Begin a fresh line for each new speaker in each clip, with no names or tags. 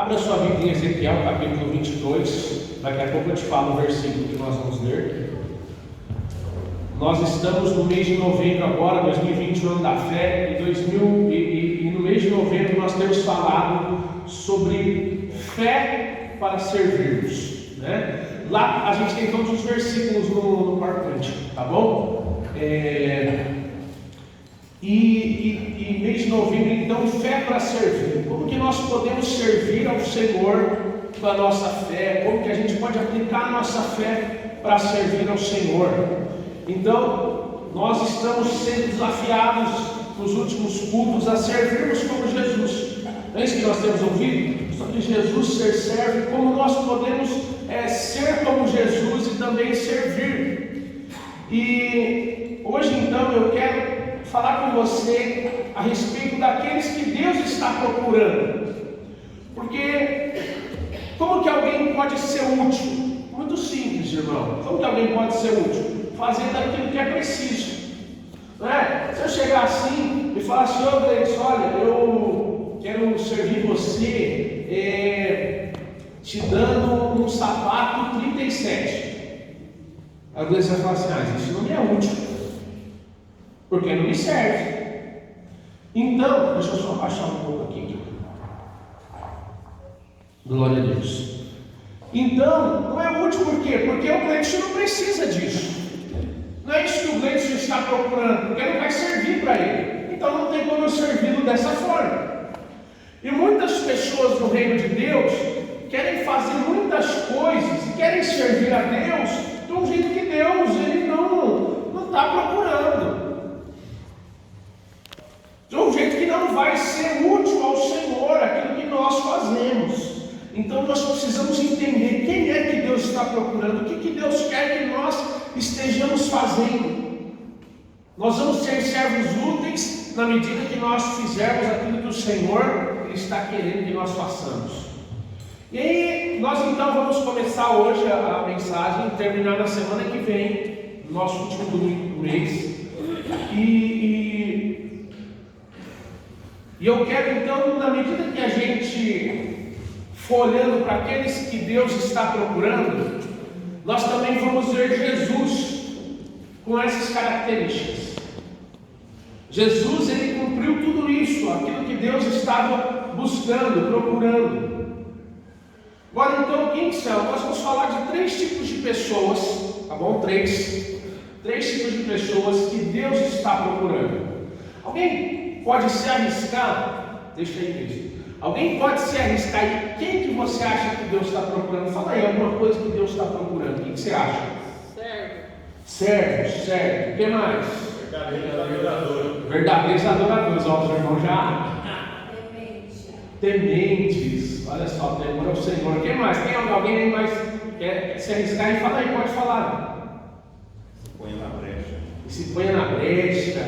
Abra sua Bíblia em Ezequiel, capítulo 22. Daqui a pouco eu te falo o versículo que nós vamos ler. Nós estamos no mês de novembro agora, 2020, o ano da fé, e no mês de novembro nós temos falado sobre fé para servirmos, né? Lá a gente tem todos os versículos no PowerPoint, tá bom? E mês de novembro, então, fé para servir. Como que nós podemos servir ao Senhor com a nossa fé? Como que a gente pode aplicar a nossa fé para servir ao Senhor? Então, nós estamos sendo desafiados nos últimos cultos a servirmos como Jesus. Não é isso que nós temos ouvido? Sobre Jesus ser servo, como nós podemos ser como Jesus e também servir. E hoje, então, eu quero falar com você a respeito daqueles que Deus está procurando. Porque como que alguém pode ser útil? Muito simples, irmão. Como que alguém pode ser útil? Fazendo aquilo que é preciso. Não é? Se eu chegar assim e falar assim, ô Gleice, olha, eu quero servir você te dando um sapato 37. A Gleice vai falar assim, isso não me é útil, porque não me serve. Então, deixa eu só baixar um pouco aqui. Glória a Deus. Então, não é útil por quê? Porque o Gleice não precisa disso. Não é isso que o Gleice está procurando, porque não vai servir para ele. Então não tem como eu servi-lo dessa forma. E muitas pessoas no reino de Deus querem fazer muitas coisas e querem servir a Deus de um jeito que Deus ele não está procurando. De um jeito que não vai ser útil ao Senhor aquilo que nós fazemos. Então nós precisamos entender quem é que Deus está procurando, o que Deus quer que nós estejamos fazendo. Nós vamos ser servos úteis na medida que nós fizermos aquilo que o Senhor está querendo que nós façamos. E aí nós então vamos começar hoje a mensagem e terminar na semana que vem, nosso último domingo do mês. E eu quero então, na medida que a gente for olhando para aqueles que Deus está procurando, nós também vamos ver Jesus com essas características. Jesus, ele cumpriu tudo isso, aquilo que Deus estava buscando, procurando. Agora então, quem são? Nós vamos falar de 3 tipos de pessoas, tá bom? 3 tipos de pessoas que Deus está procurando. Alguém pode se arriscar? Deixa aí mesmo. Alguém pode se arriscar aí? Quem que você acha que Deus está procurando? Fala aí alguma coisa que Deus está procurando. O que você acha? Servo. O que mais? Verdadeiros adoradores. Ó, os irmãos já. Tementes. Olha só, temor ao Senhor. O que mais? Tem alguém aí mais quer se arriscar aí? Fala aí, pode falar. Se ponha na brecha.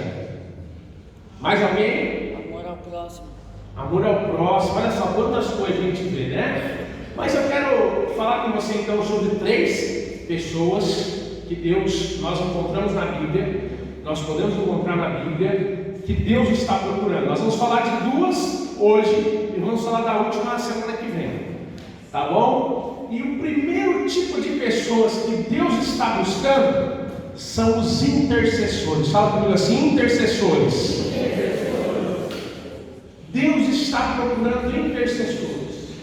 Mais alguém?
Amor ao próximo.
Amor ao próximo, olha só quantas coisas a gente vê, né? Mas eu quero falar com você então sobre 3 pessoas que nós encontramos na Bíblia, nós podemos encontrar na Bíblia, que Deus está procurando. Nós vamos falar de 2 hoje e vamos falar da última na semana que vem, tá bom? E o primeiro tipo de pessoas que Deus está buscando são os intercessores. Fala comigo assim, intercessores. Deus está procurando intercessores.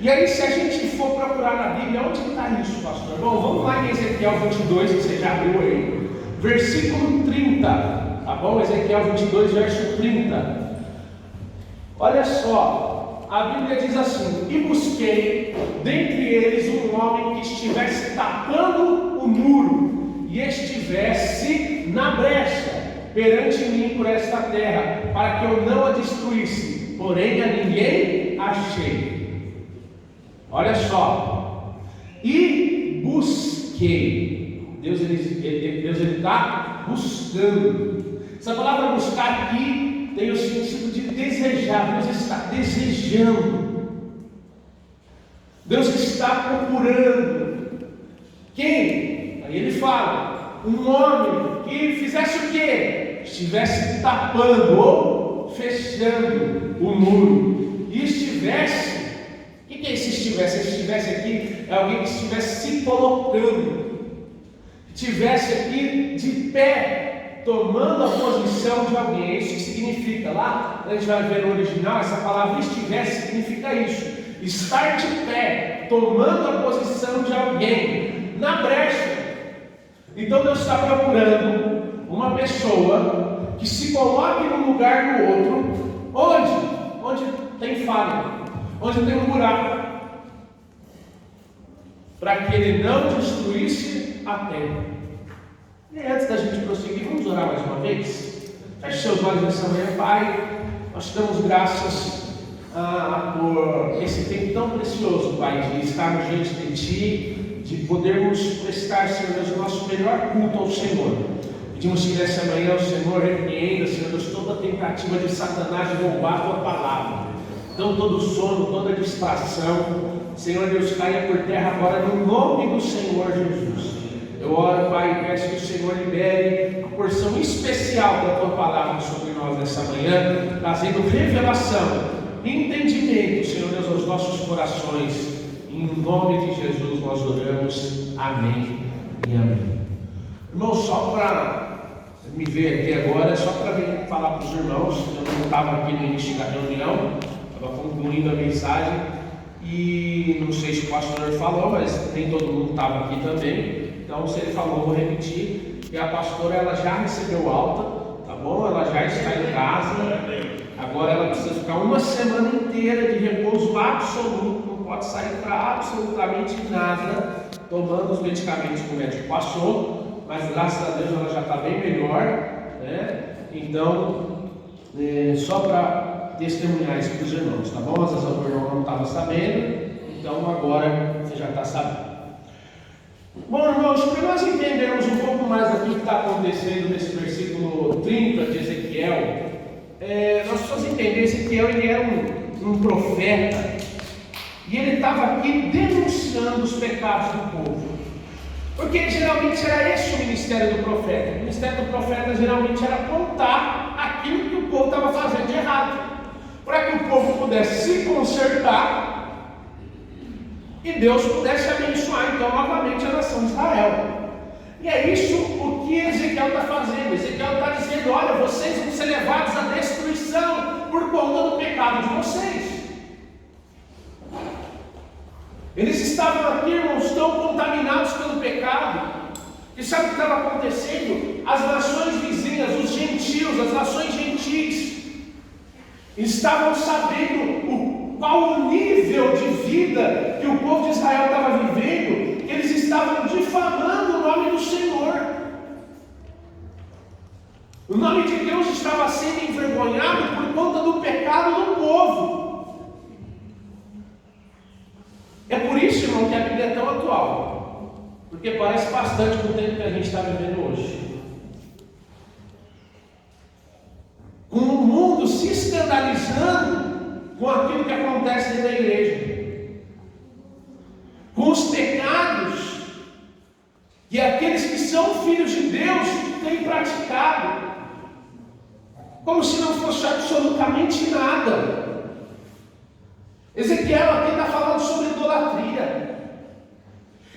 E aí, se a gente for procurar na Bíblia, onde está isso, pastor? Bom, vamos lá em Ezequiel 22, que você já abriu aí. Versículo 30, tá bom? Ezequiel 22, verso 30. Olha só, a Bíblia diz assim: e busquei dentre eles um homem que estivesse tapando o muro e estivesse na brecha perante mim por esta terra, para que eu não a destruísse, porém a ninguém achei. Olha só, e busquei. Deus ele está buscando. Essa palavra buscar aqui tem o sentido de desejar. Deus está desejando. Deus está procurando. Quem? Aí ele fala, um homem que fizesse o quê? Estivesse tapando ou fechando o muro e estivesse O que é esse estivesse? Esse estivesse aqui é alguém que estivesse se colocando, estivesse aqui de pé, tomando a posição de alguém. É isso que significa. Lá, a gente vai ver no original, essa palavra estivesse significa isso: estar de pé, tomando a posição de alguém, na brecha. Então Deus está procurando uma pessoa que se coloque no lugar do outro. Onde tem falha, onde tem um buraco, para que ele não destruísse a terra. E antes da gente prosseguir, vamos orar mais uma vez? Feche seus olhos nessa manhã. Pai, nós te damos graças por esse tempo tão precioso, Pai, de estarmos diante de Ti, de podermos prestar, Senhor Deus, o nosso melhor culto ao Senhor. Pedimos que nessa manhã o Senhor repreenda, Senhor Deus, toda tentativa de Satanás de roubar a Tua palavra. Então todo sono, toda distração, Senhor Deus, caia por terra agora no nome do Senhor Jesus. Eu oro, Pai, e peço que o Senhor libere uma porção especial da Tua palavra sobre nós nessa manhã, trazendo revelação e entendimento, Senhor Deus, aos nossos corações. Em nome de Jesus nós oramos. Amém e amém. Irmão, só para me ver aqui agora, só para vir falar para os irmãos, eu não estava aqui no início da reunião, estava concluindo a mensagem, e não sei se o pastor falou, mas nem todo mundo estava aqui também, então se ele falou, eu vou repetir, que a pastora ela já recebeu alta, tá bom? Ela já está em casa, agora ela precisa ficar uma semana inteira de repouso absoluto, não pode sair para absolutamente nada, tomando os medicamentos que o médico passou. Mas graças a Deus ela já está bem melhor, né? Então, só para testemunhar isso para os irmãos, tá bom? Às vezes o irmão não estava sabendo, então agora você já está sabendo. Bom, irmãos, para nós entendermos um pouco mais daquilo que está acontecendo nesse versículo 30 de Ezequiel, nós precisamos entender. Ezequiel ele era um profeta, e ele estava aqui denunciando os pecados do povo. Porque geralmente era esse o ministério do profeta. O ministério do profeta geralmente era contar aquilo que o povo estava fazendo de errado, para que o povo pudesse se consertar e Deus pudesse abençoar então novamente a nação de Israel. E é isso o que Ezequiel está fazendo. Ezequiel está dizendo: olha, vocês vão ser levados à destruição por conta do pecado de vocês. Eles estavam aqui, irmãos, tão contaminados pelo pecado. E sabe o que estava acontecendo? As nações vizinhas, os gentios, as nações gentis, estavam sabendo qual o nível de vida que o povo de Israel estava vivendo, que eles estavam difamando o nome do Senhor. O nome de Deus estava sendo envergonhado por conta do pecado do povo. É por isso, irmão, que a Bíblia é tão atual, porque parece bastante com o tempo que a gente está vivendo hoje. Com o mundo se escandalizando com aquilo que acontece dentro da igreja, com os pecados que aqueles que são filhos de Deus têm praticado, como se não fosse absolutamente nada. Ezequiel aqui está falando sobre idolatria.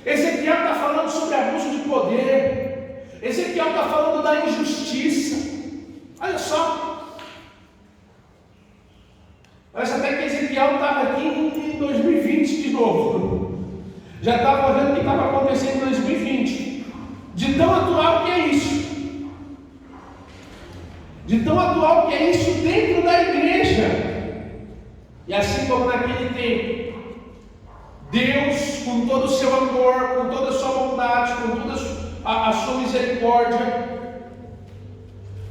Ezequiel está falando sobre abuso de poder. Ezequiel está falando da injustiça. Olha só. Parece até que Ezequiel estava aqui em 2020 de novo. Já estava vendo o que estava acontecendo em 2020. De tão atual que é isso. De tão atual que é isso dentro da igreja. E assim como naquele tempo, Deus, com todo o seu amor, com toda a sua bondade, com toda a sua misericórdia,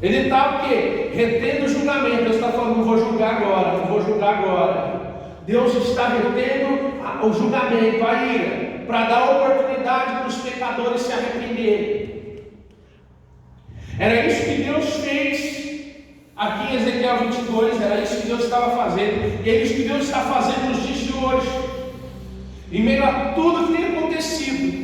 Ele está o quê? Retendo o julgamento. Deus está falando: não vou julgar agora, não vou julgar agora. Deus está retendo o julgamento, a ira, para dar oportunidade para os pecadores se arrependerem. Era isso que Deus fez aqui em Ezequiel 22, era isso que Deus estava fazendo, e é isso que Deus está fazendo nos dias de hoje, em meio a tudo que tem acontecido.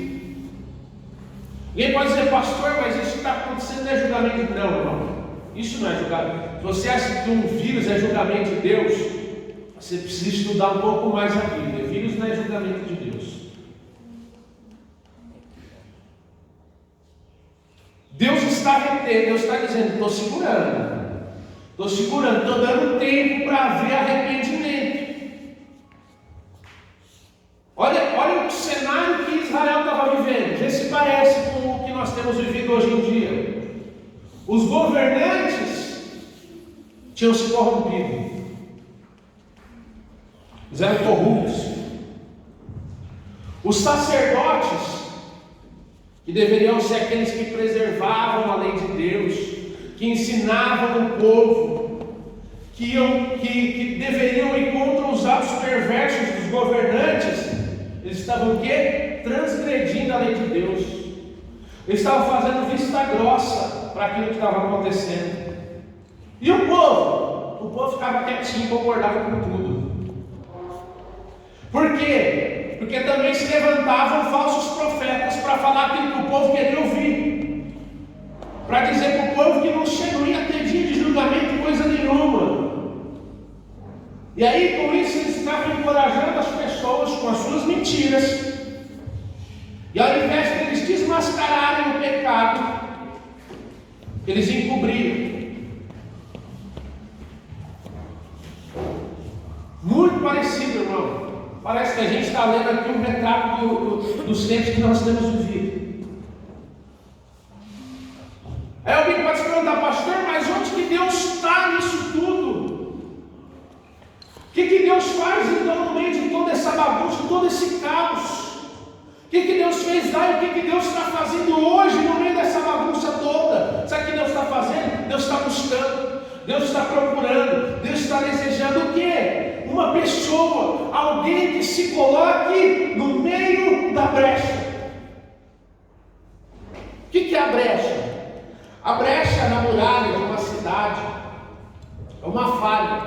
Ninguém pode dizer: pastor, mas isso que está acontecendo não é julgamento. Não, irmão, isso não é julgamento. Se você acha que um vírus é julgamento de Deus, você precisa estudar um pouco mais a Bíblia, não é julgamento de Deus. Deus está retendo, Deus está dizendo, estou segurando, estou dando tempo para haver arrependimento. Olha o cenário que Israel estava vivendo, já se parece com o que nós temos vivido hoje em dia. Os governantes tinham se corrompido, eles eram corruptos. Os sacerdotes, que deveriam ser aqueles que preservavam a lei de Deus, que ensinavam o povo, que deveriam ir contra os atos perversos dos governantes, eles estavam o quê? Transgredindo a lei de Deus. Eles estavam fazendo vista grossa para aquilo que estava acontecendo. E o povo? O povo ficava quietinho, concordava com tudo. Por quê? Porque também se levantavam falsos profetas para falar aquilo que o povo queria ouvir, para dizer para o povo que não ia ter dia de julgamento, coisa nenhuma. E aí, com isso, eles estavam encorajando as pessoas com as suas mentiras, e ao invés de eles desmascararem o pecado, eles encobriram. Muito parecido, irmão. Parece que a gente está lendo aqui um retrato dos tempos que nós temos vivido. Aí alguém pode se perguntar, pastor, mas onde que Deus está nisso tudo? O que Deus faz então no meio de toda essa bagunça, de todo esse caos? O que Deus fez lá e o que Deus está fazendo hoje no meio dessa bagunça toda? Sabe o que Deus está fazendo? Deus está buscando, Deus está procurando, Deus está desejando o quê? Uma pessoa, alguém que se coloque no meio da brecha. O que é a brecha? A brecha na muralha de uma cidade é uma falha.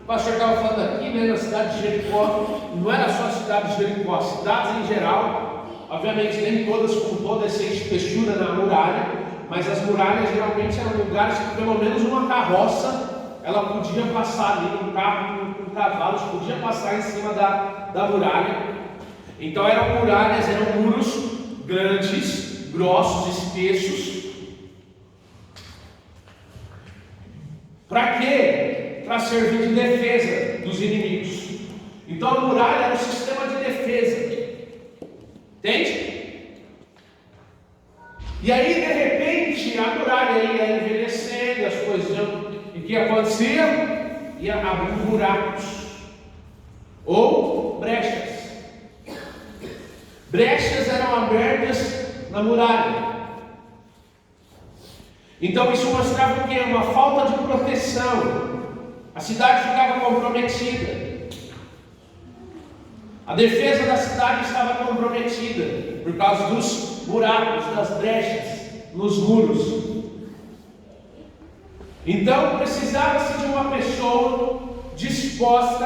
O pastor estava falando aqui, né, na cidade de Jericó. Não era só a cidade de Jericó, cidades em geral, obviamente nem todas com toda essa espessura na muralha, mas as muralhas geralmente eram lugares que pelo menos uma carroça ela podia passar ali, um carro com cavalos podia passar em cima da muralha. Então eram muralhas, eram muros grandes, grossos, espessos. Para quê? Para servir de defesa dos inimigos. Então a muralha era um sistema de defesa. Entende? E aí de repente a muralha ia envelhecendo, as coisas iam. E o que acontecia? Ia abrindo buracos ou brechas. Brechas eram abertas na muralha. Então isso mostrava o quê? Uma falta de proteção. A cidade ficava comprometida. A defesa da cidade estava comprometida por causa dos buracos, das brechas nos muros. Então precisava-se de uma pessoa disposta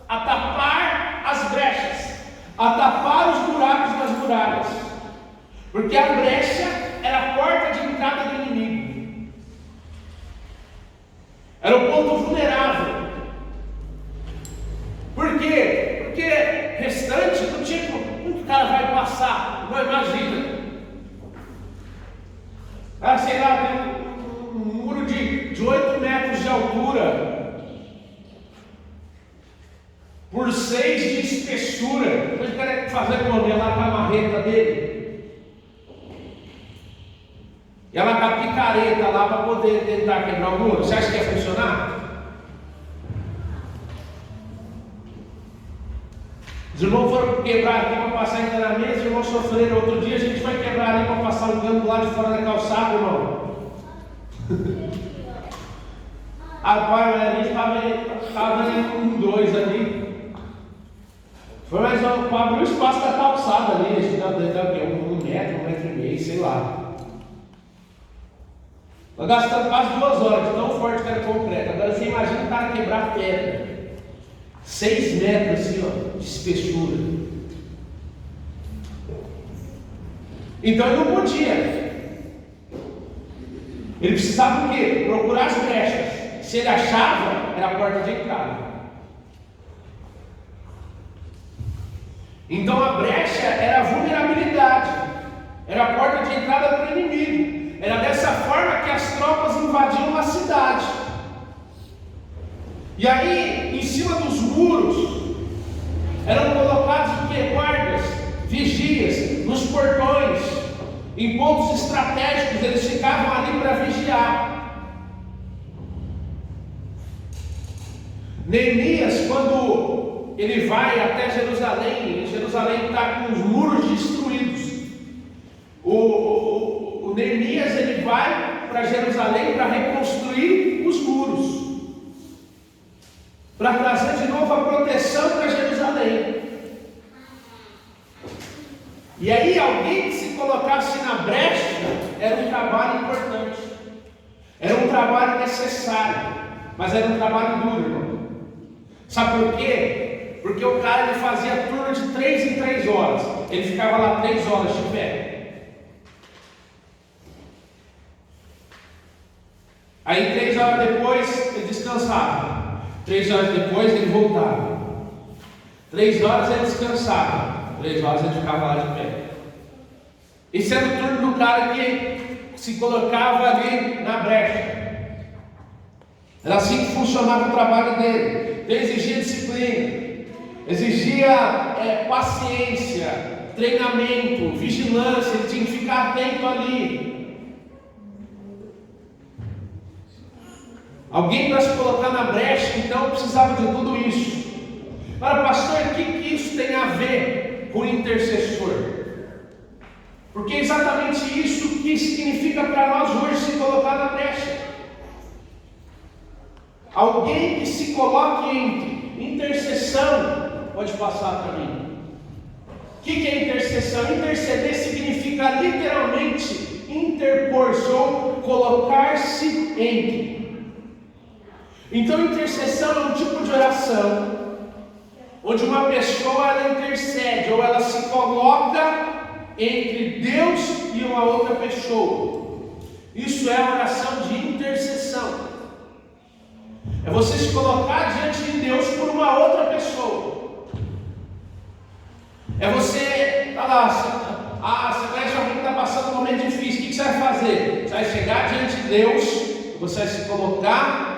a tapar as brechas, a tapar os buracos das muralhas, porque a brecha era a porta de entrada do inimigo, era o ponto vulnerável. Por quê? Porque restante não tinha como o cara vai passar, não imagina. Sei lá, tem um muro de 8 metros de altura por 6 de espessura. Depois o cara quer fazer com lá com a marreta dele. E ela com a picareta lá para poder tentar quebrar o muro. Você acha que ia funcionar? Os irmãos foram quebrar aqui para passar ainda na mesa, os irmãos sofreram. Outro dia a gente vai quebrar ali para passar um cano lá de fora da calçada, irmão. Rapaz, a gente estava com 2 ali. Foi mais para abrir o espaço da calçada ali, acho que dá 1 metro, 1,5 metro, sei lá. Nós gastamos quase 2 horas, de tão forte que era concreto. Agora você imagina o cara quebrar pedra. 6 metros assim, ó, de espessura. Então ele não podia. Ele precisava o quê? Procurar as brechas. Se ele achava, era a porta de entrada. Então a brecha era a vulnerabilidade, era a porta de entrada para o inimigo. Era dessa forma que as tropas invadiam a cidade. E aí, em cima dos muros, eram colocados guardas, vigias, nos portões, em pontos estratégicos. Eles ficavam ali para vigiar. Neemias, quando ele vai até Jerusalém está com os muros destruídos. O Neemias, ele vai para Jerusalém para reconstruir os muros, para trazer de novo a proteção para Jerusalém. E aí alguém que se colocasse na brecha era um trabalho importante, era um trabalho necessário, mas era um trabalho duro, irmão. Sabe por quê? Porque o cara, ele fazia turno de 3 em 3 horas, ele ficava lá 3 horas de pé. Aí 3 horas depois ele descansava, 3 horas depois ele voltava, 3 horas ele descansava, 3 horas ele ficava lá de pé. Esse era o turno do cara que se colocava ali na brecha. Era assim que funcionava o trabalho dele. Ele exigia disciplina, exigia paciência, treinamento, vigilância. Ele tinha que ficar atento ali. Alguém para se colocar na brecha, então precisava de tudo isso. Agora, pastor, o que isso tem a ver com intercessor? Porque é exatamente isso que significa para nós hoje se colocar na brecha. Alguém que se coloque entre intercessão. Pode passar para mim. O que é intercessão? Interceder significa literalmente interpor-se ou colocar-se entre. Então, intercessão é um tipo de oração onde uma pessoa ela intercede ou ela se coloca entre Deus e uma outra pessoa. Isso é a oração de intercessão. É você se colocar diante de Deus por uma outra pessoa. É você falar, você conhece alguém que está passando um momento difícil, o que você vai fazer? Você vai chegar diante de Deus, você vai se colocar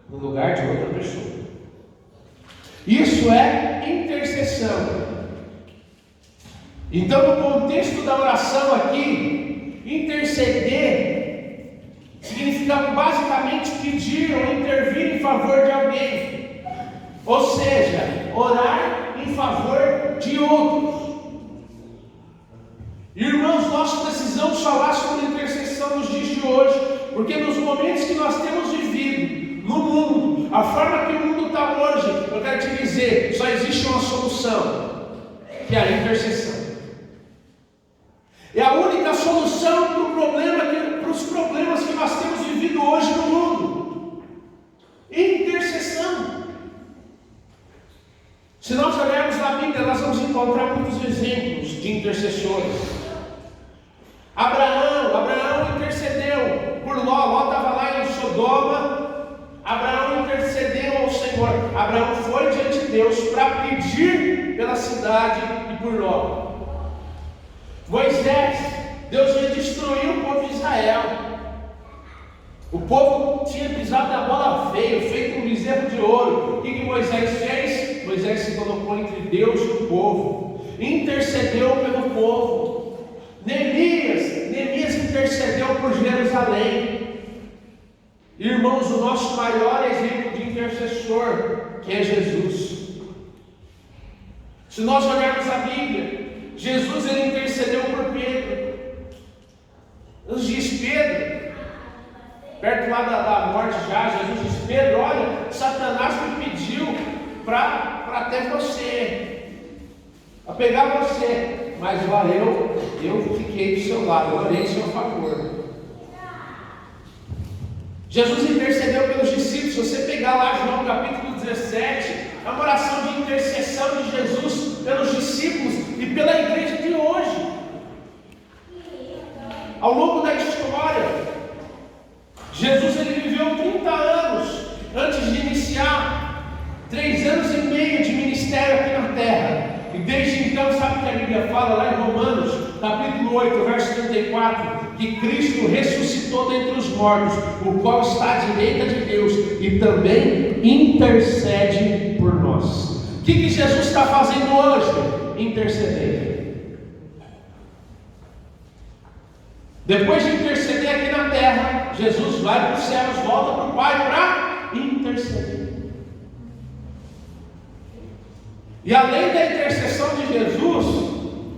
no lugar de outra pessoa. Isso é intercessão. Então, no contexto da oração aqui, interceder significa basicamente pedir ou intervir em favor de alguém, ou seja, orar em favor de outros. Irmãos, nós precisamos falar sobre intercessão nos dias de hoje, porque nos momentos que nós temos vivido no mundo, a forma que o mundo está hoje, eu quero te dizer, só existe uma solução, que é a intercessão. É a única solução para os problemas que nós temos vivido hoje no mundo. Intercessão. Se nós olharmos na Bíblia, nós vamos encontrar muitos exemplos de intercessores. Abraão intercedeu por Ló. Ló estava lá em Sodoma. Abraão intercedeu ao Senhor. Abraão foi diante de Deus para pedir pela cidade e por Ló. Moisés, Deus ia destruir o povo de Israel. O povo tinha pisado na bola feia, feito um bezerro de ouro. O que Moisés fez? Moisés se colocou entre Deus e o povo, intercedeu pelo povo. Neemias intercedeu por Jerusalém. Irmãos, o nosso maior exemplo de intercessor, que é Jesus. Se nós olharmos a Bíblia, Jesus ele intercedeu por Pedro. Nos diz Pedro, perto lá da morte já, Jesus diz: Pedro, olha, Satanás me pediu para ter você, para pegar você, mas olha, eu fiquei do seu lado, eu orei em seu favor. Jesus intercedeu pelos discípulos. Se você pegar lá João capítulo 17, é uma oração de intercessão de Jesus pelos discípulos e pela igreja de hoje. Ao longo da história, Jesus ele viveu 30 anos antes de iniciar 3 anos e meio de ministério aqui na terra. E desde que a Bíblia fala lá em Romanos, capítulo 8, verso 34, que Cristo ressuscitou dentre os mortos, o qual está à direita de Deus e também intercede por nós. O que Jesus está fazendo hoje? Interceder. Depois de interceder aqui na terra, Jesus vai para os céus, volta para o Pai para interceder. E além da intercessão de Jesus,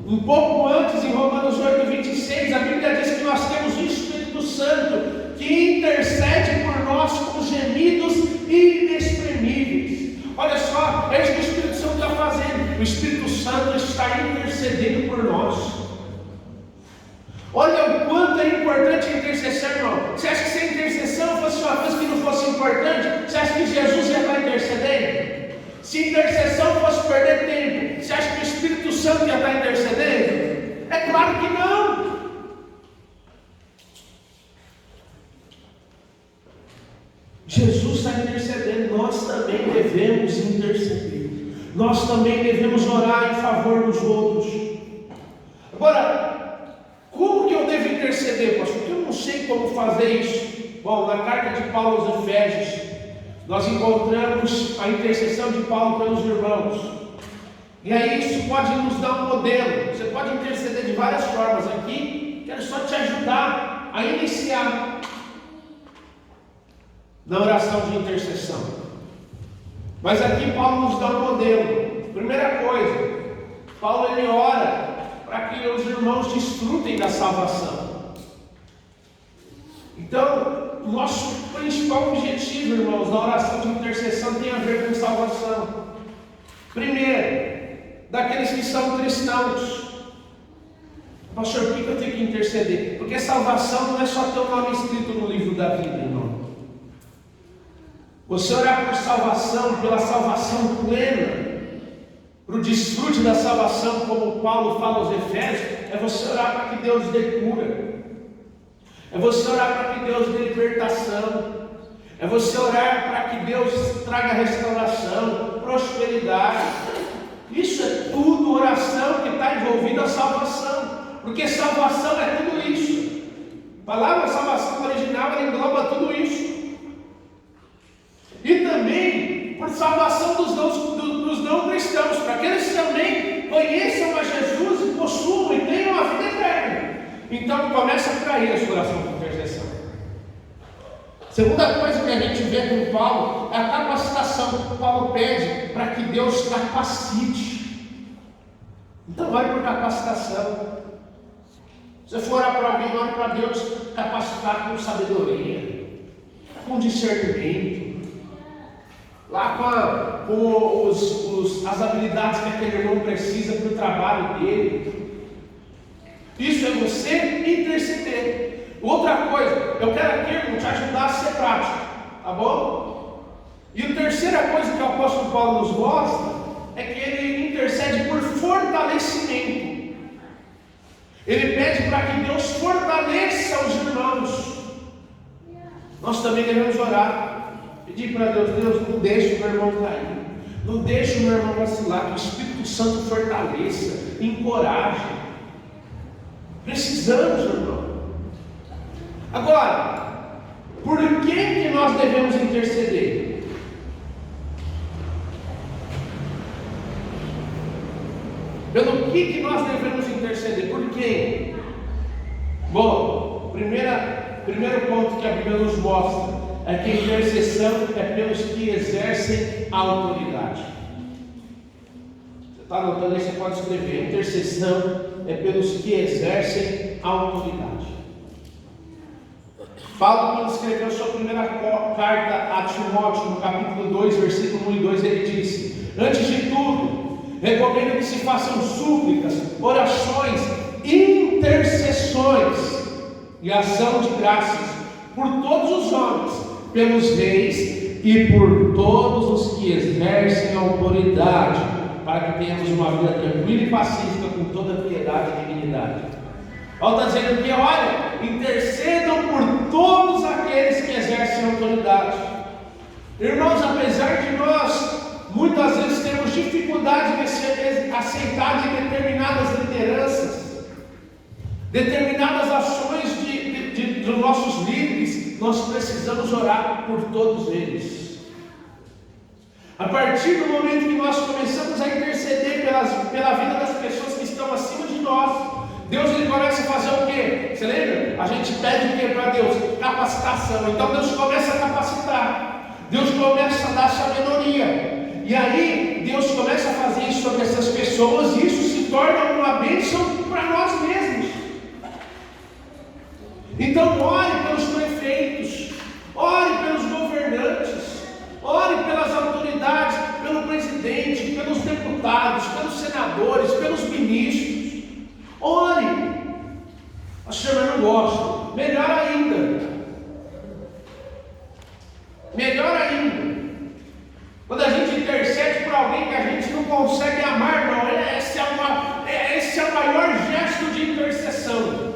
um pouco antes, em Romanos 8, 26, a Bíblia diz que nós temos o Espírito Santo que intercede por nós com gemidos inexprimíveis. Olha só, é isso que o Espírito Santo está fazendo. O Espírito Santo está intercedendo por nós. Olha o quanto é importante a intercessão, irmão. Você acha que se a intercessão fosse uma coisa que não fosse importante, você acha que Jesus ia estar intercedendo? Se a intercessão fosse perder tempo, você acha que o Espírito Santo ia estar intercedendo? É claro que não. Jesus está intercedendo, nós também devemos interceder. Nós também devemos orar em favor dos outros. Agora, como que eu devo interceder, pastor? Porque eu não sei como fazer isso. Bom, na carta de Paulo aos Efésios, nós encontramos a intercessão de Paulo pelos irmãos. E aí isso pode nos dar um modelo. Você pode interceder de várias formas. Aqui, quero só te ajudar a iniciar na oração de intercessão. Mas aqui Paulo nos dá um modelo. Primeira coisa, Paulo ele ora para que os irmãos desfrutem da salvação. Então, o nosso principal objetivo, irmãos, na oração de intercessão tem a ver com salvação. Primeiro, daqueles que são cristãos. Pastor, por que eu tenho que interceder? Porque salvação não é só ter o nome escrito no livro da vida, irmão. Você orar por salvação, pela salvação plena, para o desfrute da salvação, como Paulo fala aos Efésios, é você orar para que Deus dê cura. É você orar para que Deus dê libertação. É você orar para que Deus traga restauração, prosperidade. Isso é tudo oração que está envolvida a salvação. Porque salvação é tudo isso. A palavra salvação original ela engloba tudo isso. E também por salvação dos não cristãos, para que eles também conheçam a Jesus e possuam e tenham a vida eterna. Então começa por aí a sua oração de intercessão. Segunda coisa que a gente vê com Paulo é a capacitação. Paulo pede para que Deus capacite. Então ore por capacitação. Se você for orar para alguém, ore para Deus capacitar com sabedoria, com discernimento, lá com as habilidades que aquele irmão precisa para o trabalho dele. Isso é você interceder. Outra coisa, eu quero aqui, irmão, te ajudar a ser prático, tá bom? E a terceira coisa que o apóstolo Paulo nos mostra é que ele intercede por fortalecimento. Ele pede para que Deus fortaleça os irmãos. Nós também devemos orar. Pedir para Deus, Deus, não deixe o meu irmão cair, não deixe o meu irmão vacilar, que o Espírito Santo fortaleça, encoraje. Precisamos, irmão. Agora, por que nós devemos interceder? Pelo que nós devemos interceder? Por quem? Bom, primeiro ponto que a Bíblia nos mostra é que a intercessão é pelos que exercem a autoridade. Você está anotando aí, você pode escrever. A intercessão é pelos que exercem a autoridade. Paulo, quando escreveu sua primeira carta a Timóteo, no capítulo 2, versículo 1 e 2, ele disse: antes de tudo, recomendo que se façam súplicas, orações, intercessões e ação de graças por todos os homens, pelos reis e por todos os que exercem a autoridade, para que tenhamos uma vida tranquila e pacífica com toda piedade e dignidade. Paulo está dizendo que, olha, intercedam por todos aqueles que exercem a autoridade. Irmãos, apesar de nós muitas vezes temos dificuldade de ser aceitados em determinadas determinadas ações dos nossos líderes, nós precisamos orar por todos eles. A partir do momento que nós começamos a interceder pela vida das pessoas que estão acima de nós, Deus ele começa a fazer o quê? Você lembra? A gente pede o quê para Deus? Capacitação. Então Deus começa a capacitar, Deus começa a dar sabedoria, e aí Deus começa a fazer isso sobre essas pessoas, e isso se torna uma bênção para nós mesmos. Então ore pelos prefeitos, ore pelos governantes, ore pelas autoridades, pelo presidente, pelos deputados, pelos senadores, pelos ministros. Ore. Pastor, eu não gosto. Melhor ainda. Melhor ainda. Quando a gente intercede por alguém que a gente não consegue amar, não. Esse é o maior gesto de intercessão.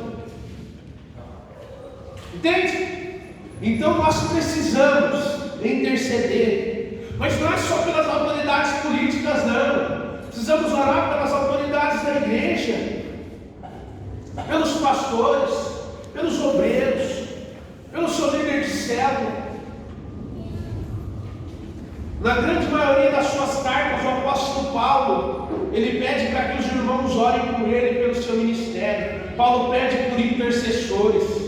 Entende? Então nós precisamos interceder. Mas não é só pelas autoridades políticas, não. Precisamos orar pelas autoridades da igreja, pelos pastores, pelos obreiros, pelo seu líder de célula. Na grande maioria das suas cartas, o apóstolo Paulo, ele pede para que os irmãos orem por ele, pelo seu ministério. Paulo pede por intercessores.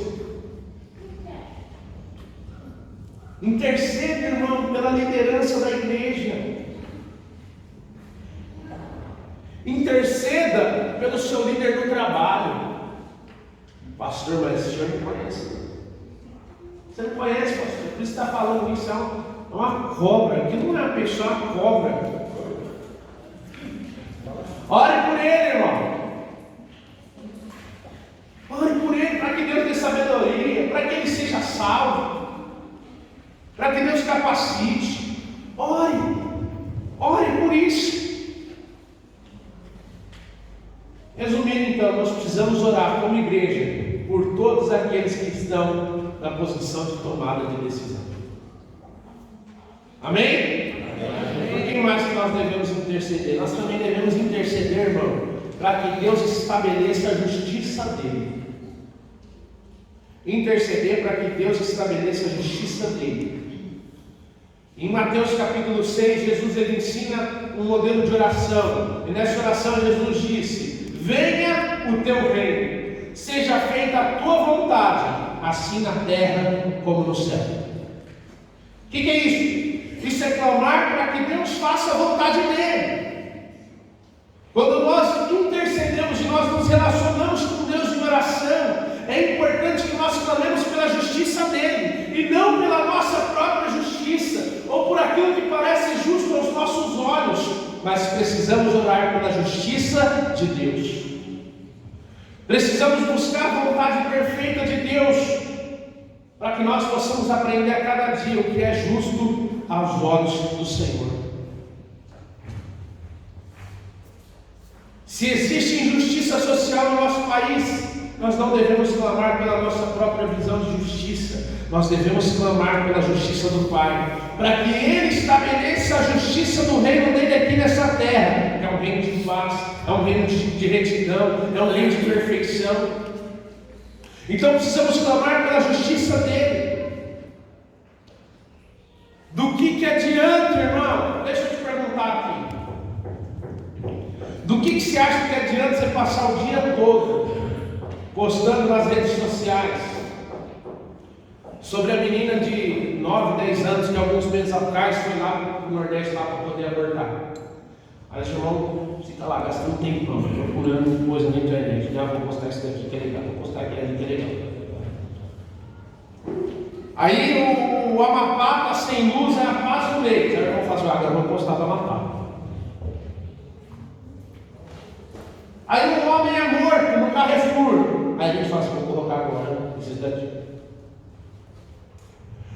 Interceda, irmão, pela liderança da igreja. Interceda pelo seu líder do trabalho. Pastor, mas o senhor não conhece. Você não conhece, pastor? Por isso está falando isso, é uma cobra. Aquilo não é uma pessoa, é uma cobra. Ore por ele, irmão. Ore por ele, para que Deus dê sabedoria, para que ele seja salvo, para que Deus capacite. Ore por isso. Resumindo então, nós precisamos orar como igreja por todos aqueles que estão na posição de tomada de decisão. Amém? Por que mais que nós devemos interceder? Nós também devemos interceder, irmão, para que Deus estabeleça a justiça dele. Interceder para que Deus estabeleça a justiça dele. Em Mateus capítulo 6, Jesus ele ensina um modelo de oração. E nessa oração Jesus disse: venha o teu reino, seja feita a tua vontade, assim na terra como no céu. O que é isso? Isso é clamar para que Deus faça a vontade dele. Quando nós intercedemos e nós nos relacionamos com Deus em oração, é importante que nós clamemos pela justiça dele, e não pela nossa própria justiça, ou por aquilo que parece justo aos nossos olhos, mas precisamos orar pela justiça de Deus. Precisamos buscar a vontade perfeita de Deus, para que nós possamos aprender a cada dia o que é justo aos olhos do Senhor. Se existe injustiça social no nosso país, nós não devemos clamar pela nossa própria visão de justiça, nós devemos clamar pela justiça do Pai, para que Ele estabeleça a justiça do reino dele aqui nessa terra, que é um reino de paz, é um reino de retidão, é um reino de perfeição. Então precisamos clamar pela justiça dele. Do que adianta, irmão? Deixa eu te perguntar aqui. Do que você acha que adianta você passar o dia todo postando nas redes sociais sobre a menina de 9, 10 anos que alguns meses atrás foi lá para o Nordeste lá para poder abortar? Aí o irmão fica lá gastando tempo procurando coisa na internet. Já vou postar isso daqui que é legal, vou postar aquilo que é legal. Aí o Amapá está sem luz, é a paz do leite. Aí o irmão fala assim: agora eu vou postar do Amapá. Aí um homem é morto no Carrefour. Aí a gente fala assim: vou colocar agora esses daqui.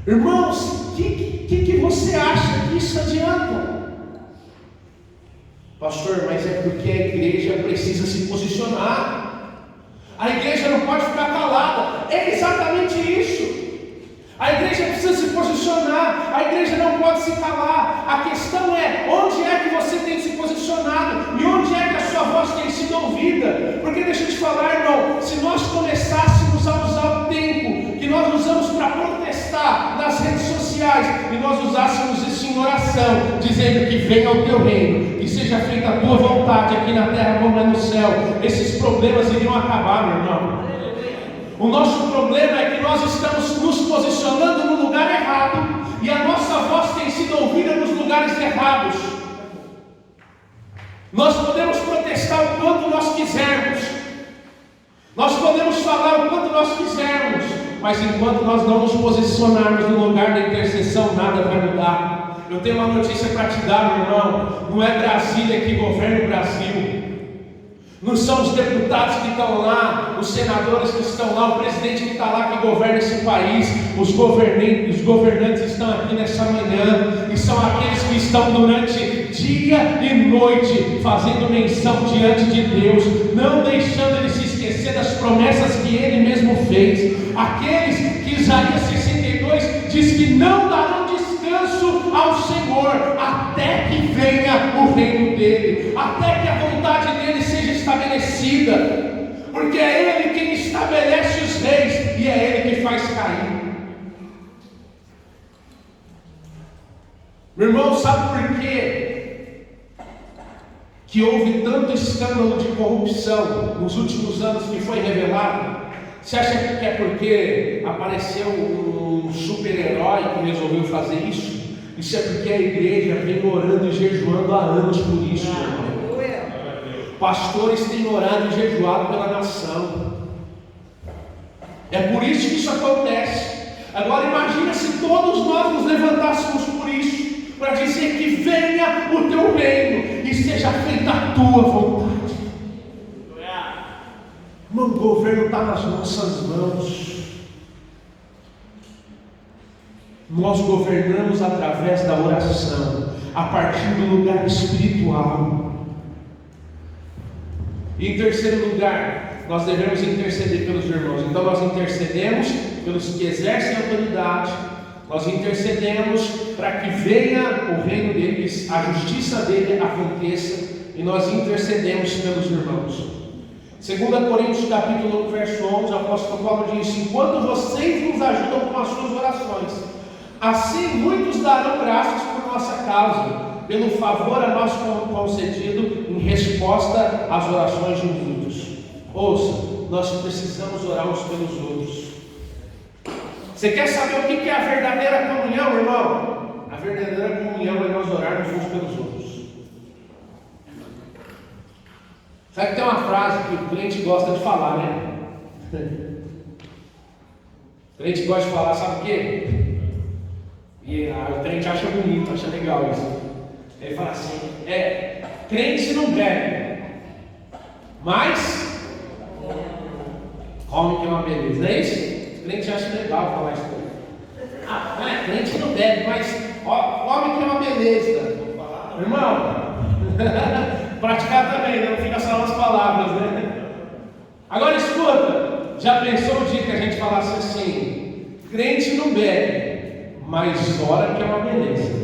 Irmãos, o que você acha que isso adianta? Pastor, mas é porque a igreja precisa se posicionar. A igreja não pode ficar calada. É exatamente isso. A igreja precisa se posicionar. A igreja não pode se calar. A questão é: onde é que você tem se posicionado? E onde é que a sua voz tem sido ouvida? Porque deixa eu te falar, irmão, se nós nós usássemos isso em oração, dizendo que venha o teu reino, que seja feita a tua vontade aqui na terra como é no céu, esses problemas iriam acabar, meu irmão. O nosso problema é que nós estamos nos posicionando no lugar errado, e a nossa voz tem sido ouvida nos lugares errados. Nós podemos protestar o quanto nós quisermos, nós podemos falar o quanto nós quisermos, mas enquanto nós não nos posicionarmos no lugar da intercessão, nada vai mudar. Eu tenho uma notícia para te dar, meu irmão. Não é Brasília que governa o Brasil, não são os deputados que estão lá, os senadores que estão lá, o presidente que está lá que governa esse país. Os governantes estão aqui nessa manhã, e são aqueles que estão durante dia e noite fazendo menção diante de Deus, não deixando ele se esquecer das promessas que ele mesmo fez. Aqueles que Isaías 62 diz que não darão descanso ao Senhor até que venha o reino dele, até que a vontade dele seja estabelecida, porque é ele quem estabelece os reis e é ele que faz cair. Meu irmão, sabe por quê que houve tanto escândalo de corrupção nos últimos anos que foi revelado? Você acha que é porque apareceu um super-herói que resolveu fazer isso? Isso é porque a igreja vem orando e jejuando há anos por isso, irmão. Pastores têm orado e jejuado pela nação. É por isso que isso acontece. Agora imagina se todos nós nos levantássemos por isso, para dizer que venha o teu reino e seja feita a tua vontade. Irmão, o governo está nas nossas mãos. Nós governamos através da oração, a partir do lugar espiritual. E em terceiro lugar, nós devemos interceder pelos irmãos. Então nós intercedemos pelos que exercem autoridade, nós intercedemos para que venha o reino dele, a justiça dele aconteça, e nós intercedemos pelos irmãos. 2 Coríntios capítulo 1, verso 11, o apóstolo Paulo diz: enquanto vocês nos ajudam com as suas orações, assim muitos darão graças por nossa causa, pelo favor a nós concedido em resposta às orações de muitos. Ouça, nós precisamos orar uns pelos outros. Você quer saber o que é a verdadeira comunhão, irmão? A verdadeira comunhão é nós orarmos uns pelos outros. Sabe que tem uma frase que o crente gosta de falar, né? O crente gosta de falar, sabe o quê? E o crente acha bonito, acha legal isso. Ele fala assim: crente não bebe, mas come, que é uma beleza, não é isso? O crente acha legal falar isso. Crente não bebe, mas come, que é uma beleza. Irmão, praticar também, não fica só nas palavras, né? Agora escuta, já pensou o dia que a gente falasse assim: crente não bebe, mas ora, que é uma beleza.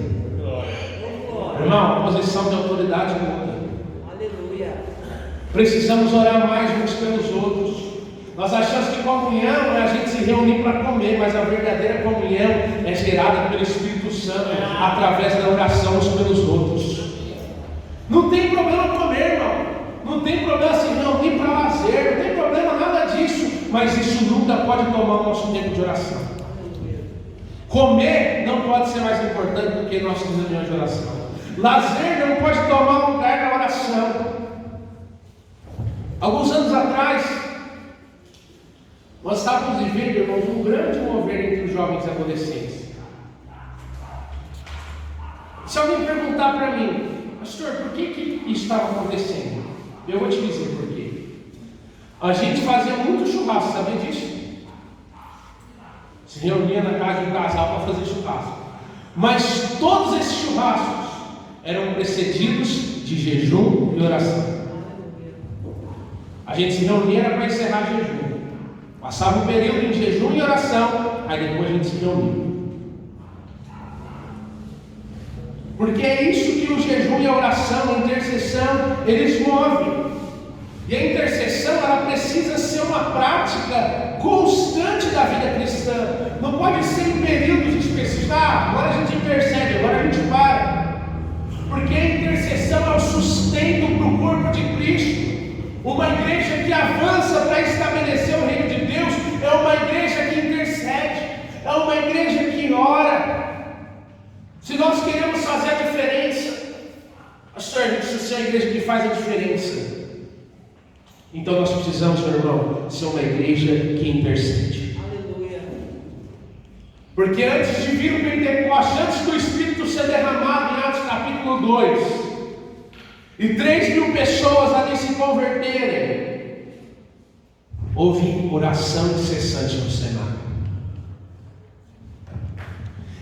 Irmão, a posição de autoridade muda. Aleluia. Precisamos orar mais uns pelos outros. Nós achamos que comunhão é a gente se reunir para comer, mas a verdadeira comunhão é gerada pelo Espírito Santo através da oração uns pelos outros. Não tem problema comer, irmão. Não tem problema assim, não, nem para lazer, não tem problema nada disso. Mas isso nunca pode tomar o nosso tempo de oração. Comer não pode ser mais importante do que nossas reuniões de oração. Lazer não pode tomar lugar na oração. Alguns anos atrás, nós estávamos vivendo, irmãos, um grande mover entre os jovens e adolescentes. Se alguém perguntar para mim: pastor, por que isso estava acontecendo? Eu vou te dizer por quê. A gente fazia muito churrasco, sabia disso? Se reunia na casa de um casal para fazer churrasco. Mas todos esses churrascos eram precedidos de jejum e oração. A gente se reunia para encerrar jejum. Passava um período em jejum e oração, aí depois a gente se reunia. Porque é isso que o jejum e a oração, a intercessão, eles movem. E a intercessão, ela precisa ser uma prática constante da vida cristã. Não pode ser em períodos específicos. Agora a gente intercede, agora a gente para. Porque a intercessão é o sustento para o corpo de Cristo. Uma igreja que avança para estabelecer o reino de Deus é uma igreja que intercede, é uma igreja que ora. Se nós queremos fazer a diferença, pastor, a gente precisa ser uma igreja que faz a diferença. Então nós precisamos, meu irmão, ser uma igreja que intercede.
Aleluia.
Porque antes de vir o Pentecostes, antes do Espírito ser derramado em Atos capítulo 2, e 3.000 pessoas ali se converterem, houve oração incessante no Senado.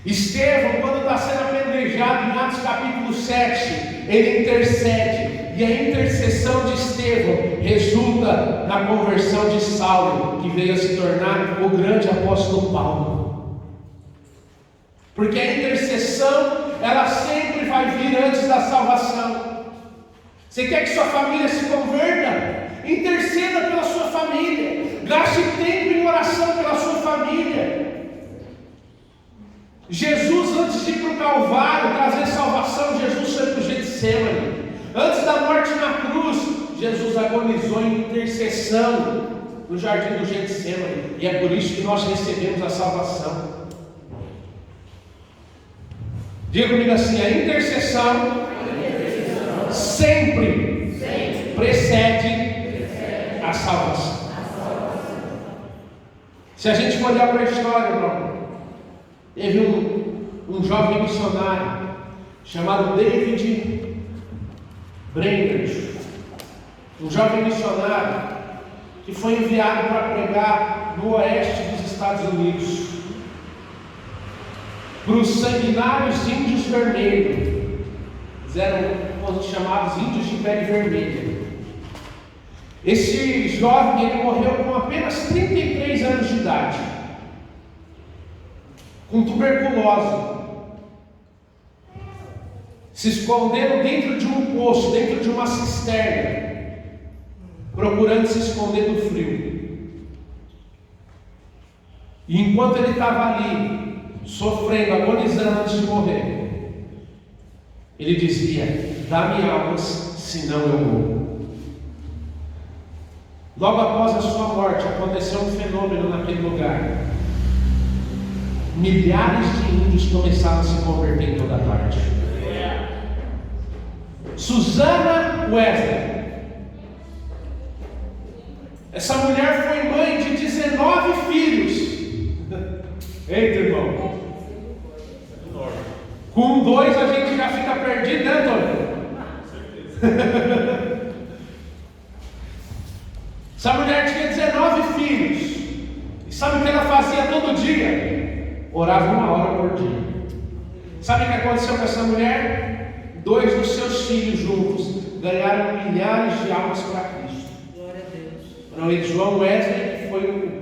Estevão, quando está sendo apedrejado em Atos capítulo 7, ele intercede. E a intercessão de Estevão resulta na conversão de Saulo, que veio a se tornar o grande apóstolo Paulo. Porque a intercessão, ela sempre vai vir antes da salvação. Você quer que sua família se converta? Interceda pela sua família. Gaste tempo em oração pela sua família. Jesus, antes de ir para o Calvário trazer salvação, Jesus foi para o Getsemane. Antes da morte na cruz, Jesus agonizou em intercessão no jardim do Getsemane. E é por isso que nós recebemos a salvação. Diga comigo assim: a intercessão sempre precede a salvação. Se a gente for olhar para a história, irmão, teve um jovem missionário chamado David Brainerd, um jovem missionário que foi enviado para pregar no oeste dos Estados Unidos, para os sanguinários índios vermelhos. Eles eram chamados índios de pele vermelha. Esse jovem, ele morreu com apenas 33 anos de idade, com tuberculose, se escondendo dentro de um poço, dentro de uma cisterna, procurando se esconder do frio. E enquanto ele estava ali, sofrendo, agonizando antes de morrer, ele dizia: dá-me águas, senão eu morro. Logo após a sua morte, aconteceu um fenômeno naquele lugar. Milhares de índios começaram a se converter em toda parte. Susana Wesley, essa mulher foi mãe de 19 filhos. Eita, irmão, com 2 a gente já fica perdido, né, Antônio? Essa mulher tinha 19 filhos. E sabe o que ela fazia todo dia? Orava 1 hora por dia. Sabe o que aconteceu com essa mulher? 2 dos seus filhos juntos ganharam milhares de almas para Cristo.
Glória a Deus.
Então, João Wesley, que foi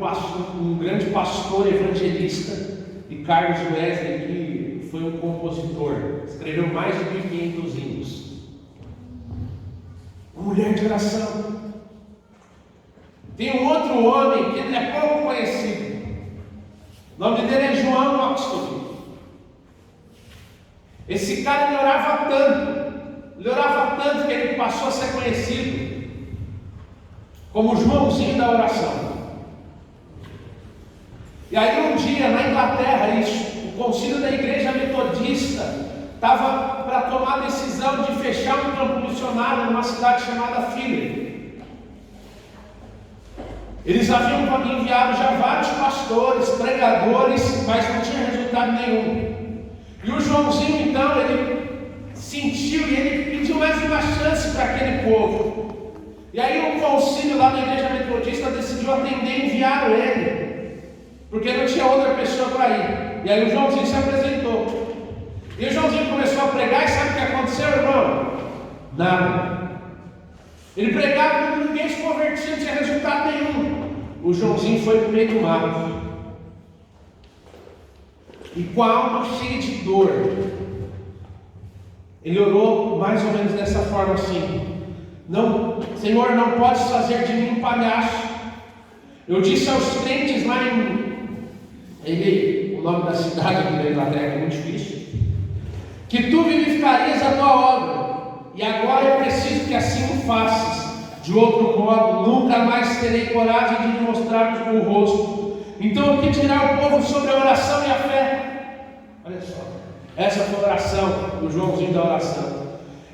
um grande pastor evangelista, e Carlos Wesley, que foi um compositor, escreveu mais de 1.500 hinos. Uma mulher de oração. Tem um outro homem que ele é pouco conhecido. O nome dele é João Oxford. Esse cara ele orava tanto que ele passou a ser conhecido como Joãozinho da oração. E aí um dia na Inglaterra, o concílio da igreja metodista estava para tomar a decisão de fechar um campo missionário numa cidade chamada Philly. Eles haviam enviado já vários pastores, pregadores, mas não tinha resultado nenhum. E o Joãozinho, então, ele sentiu e ele pediu mais uma chance para aquele povo. E aí o concílio lá da igreja metodista decidiu atender e enviaram ele, porque não tinha outra pessoa para ir. E aí o Joãozinho se apresentou. E o Joãozinho começou a pregar, e sabe o que aconteceu, irmão? Nada. Ele pregava e ninguém se convertia, não tinha resultado nenhum. O Joãozinho foi para o meio do mato. E com a alma cheia de dor, ele orou mais ou menos dessa forma assim: Não, Senhor, não podes fazer de mim um palhaço. Eu disse aos crentes lá o nome da cidade aqui da Inglaterra é muito difícil, que tu vivificarias a tua obra, e agora eu preciso que assim o faças. De outro modo, nunca mais terei coragem de lhe mostrar o meu rosto. Então, o que dirá o povo sobre a oração e a fé? Olha só, essa foi a oração, o Joãozinho da oração.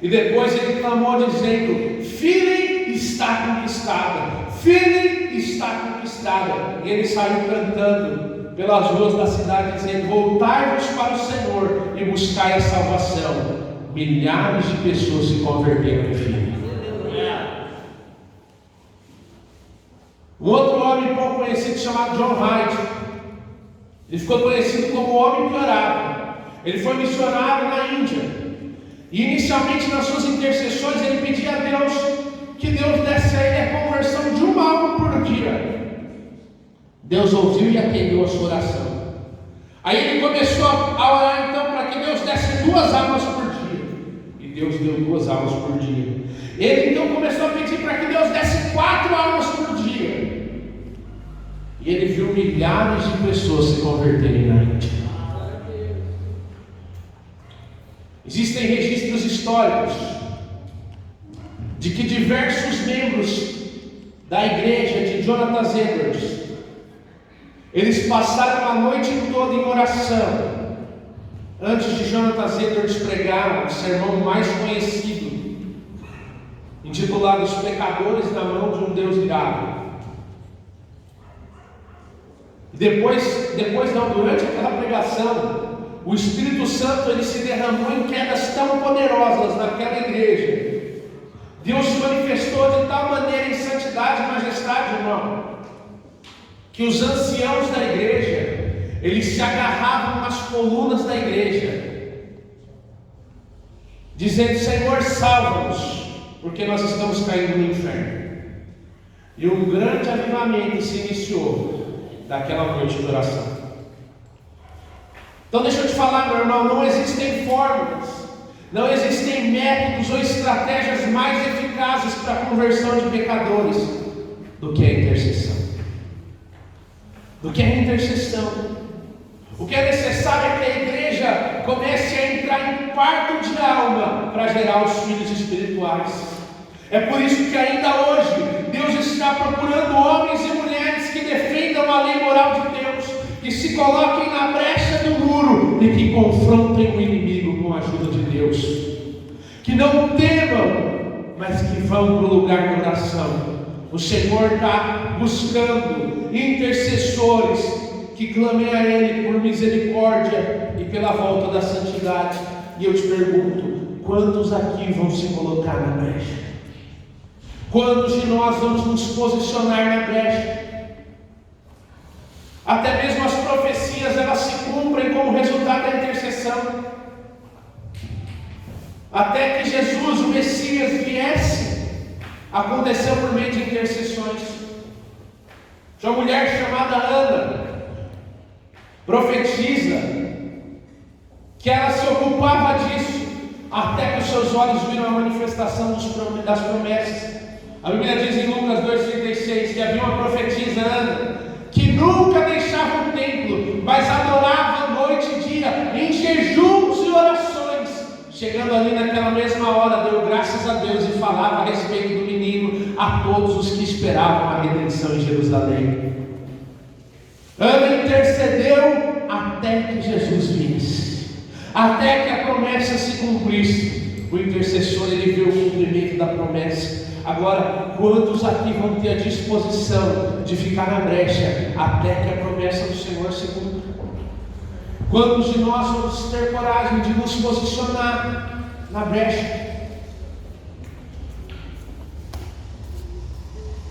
E depois ele clamou dizendo: Filho está conquistada, filho está conquistada. E ele saiu cantando pelas ruas da cidade, dizendo: voltai-vos para o Senhor e buscai a salvação. Milhares de pessoas se converteram em filho. Um outro homem pouco conhecido chamado John Hyde, ele ficou conhecido como o homem que orava. Ele foi missionário na Índia, e inicialmente nas suas intercessões ele pedia a Deus que Deus desse a ele a conversão de uma alma por dia. Deus ouviu e atendeu a sua oração. Aí ele começou a orar então para que Deus desse 2 almas por dia, e Deus deu 2 almas por dia. Ele então começou a pedir para que Deus desse 4 almas por dia, e ele viu milhares de pessoas se converterem na Índia. Existem registros históricos de que diversos membros da igreja de Jonathan Edwards, eles passaram a noite toda em oração antes de Jonathan Edwards pregar o sermão mais conhecido, intitulado Os Pecadores na Mão de um Deus Irado. Durante aquela pregação, o Espírito Santo ele se derramou em quedas tão poderosas naquela igreja. Deus se manifestou de tal maneira em santidade e majestade, irmão, que os anciãos da igreja, eles se agarravam nas colunas da igreja, dizendo: Senhor, salva-nos, porque nós estamos caindo no inferno. E um grande avivamento se iniciou daquela noite de oração. Então deixa eu te falar, meu irmão, não existem fórmulas, não existem métodos ou estratégias mais eficazes para a conversão de pecadores do que a intercessão. O que é necessário é que a igreja comece a entrar em parto de alma para gerar os filhos espirituais. É por isso que ainda hoje Deus está procurando homens e mulheres que defendam a lei moral de Deus, que se coloquem na brecha do muro e que confrontem o inimigo com a ajuda de Deus, que não temam, mas que vão para o lugar de oração. O Senhor está buscando intercessores que clamem a Ele por misericórdia e pela volta da santidade. E eu te pergunto: quantos aqui vão se colocar na brecha? Quantos de nós vamos nos posicionar na brecha? Até mesmo as profecias, elas se cumprem como resultado da intercessão. Até que Jesus, o Messias, viesse, aconteceu por meio de intercessões. Tinha uma mulher chamada Ana, profetisa, que ela se ocupava disso, até que os seus olhos viram a manifestação das promessas. A Bíblia diz em Lucas 2,36 que havia uma profetisa, Ana, que nunca deixava o templo, mas adorava noite e dia, em jejuns e orações. Chegando ali naquela mesma hora, deu graças a Deus e falava a respeito do menino a todos os que esperavam a redenção em Jerusalém. Ana intercedeu até que Jesus visse, até que a promessa se cumprisse. O intercessor, ele vê o cumprimento da promessa. Agora, quantos aqui vão ter a disposição de ficar na brecha até que a promessa do Senhor se cumpra? Quantos de nós vamos ter coragem de nos posicionar na brecha?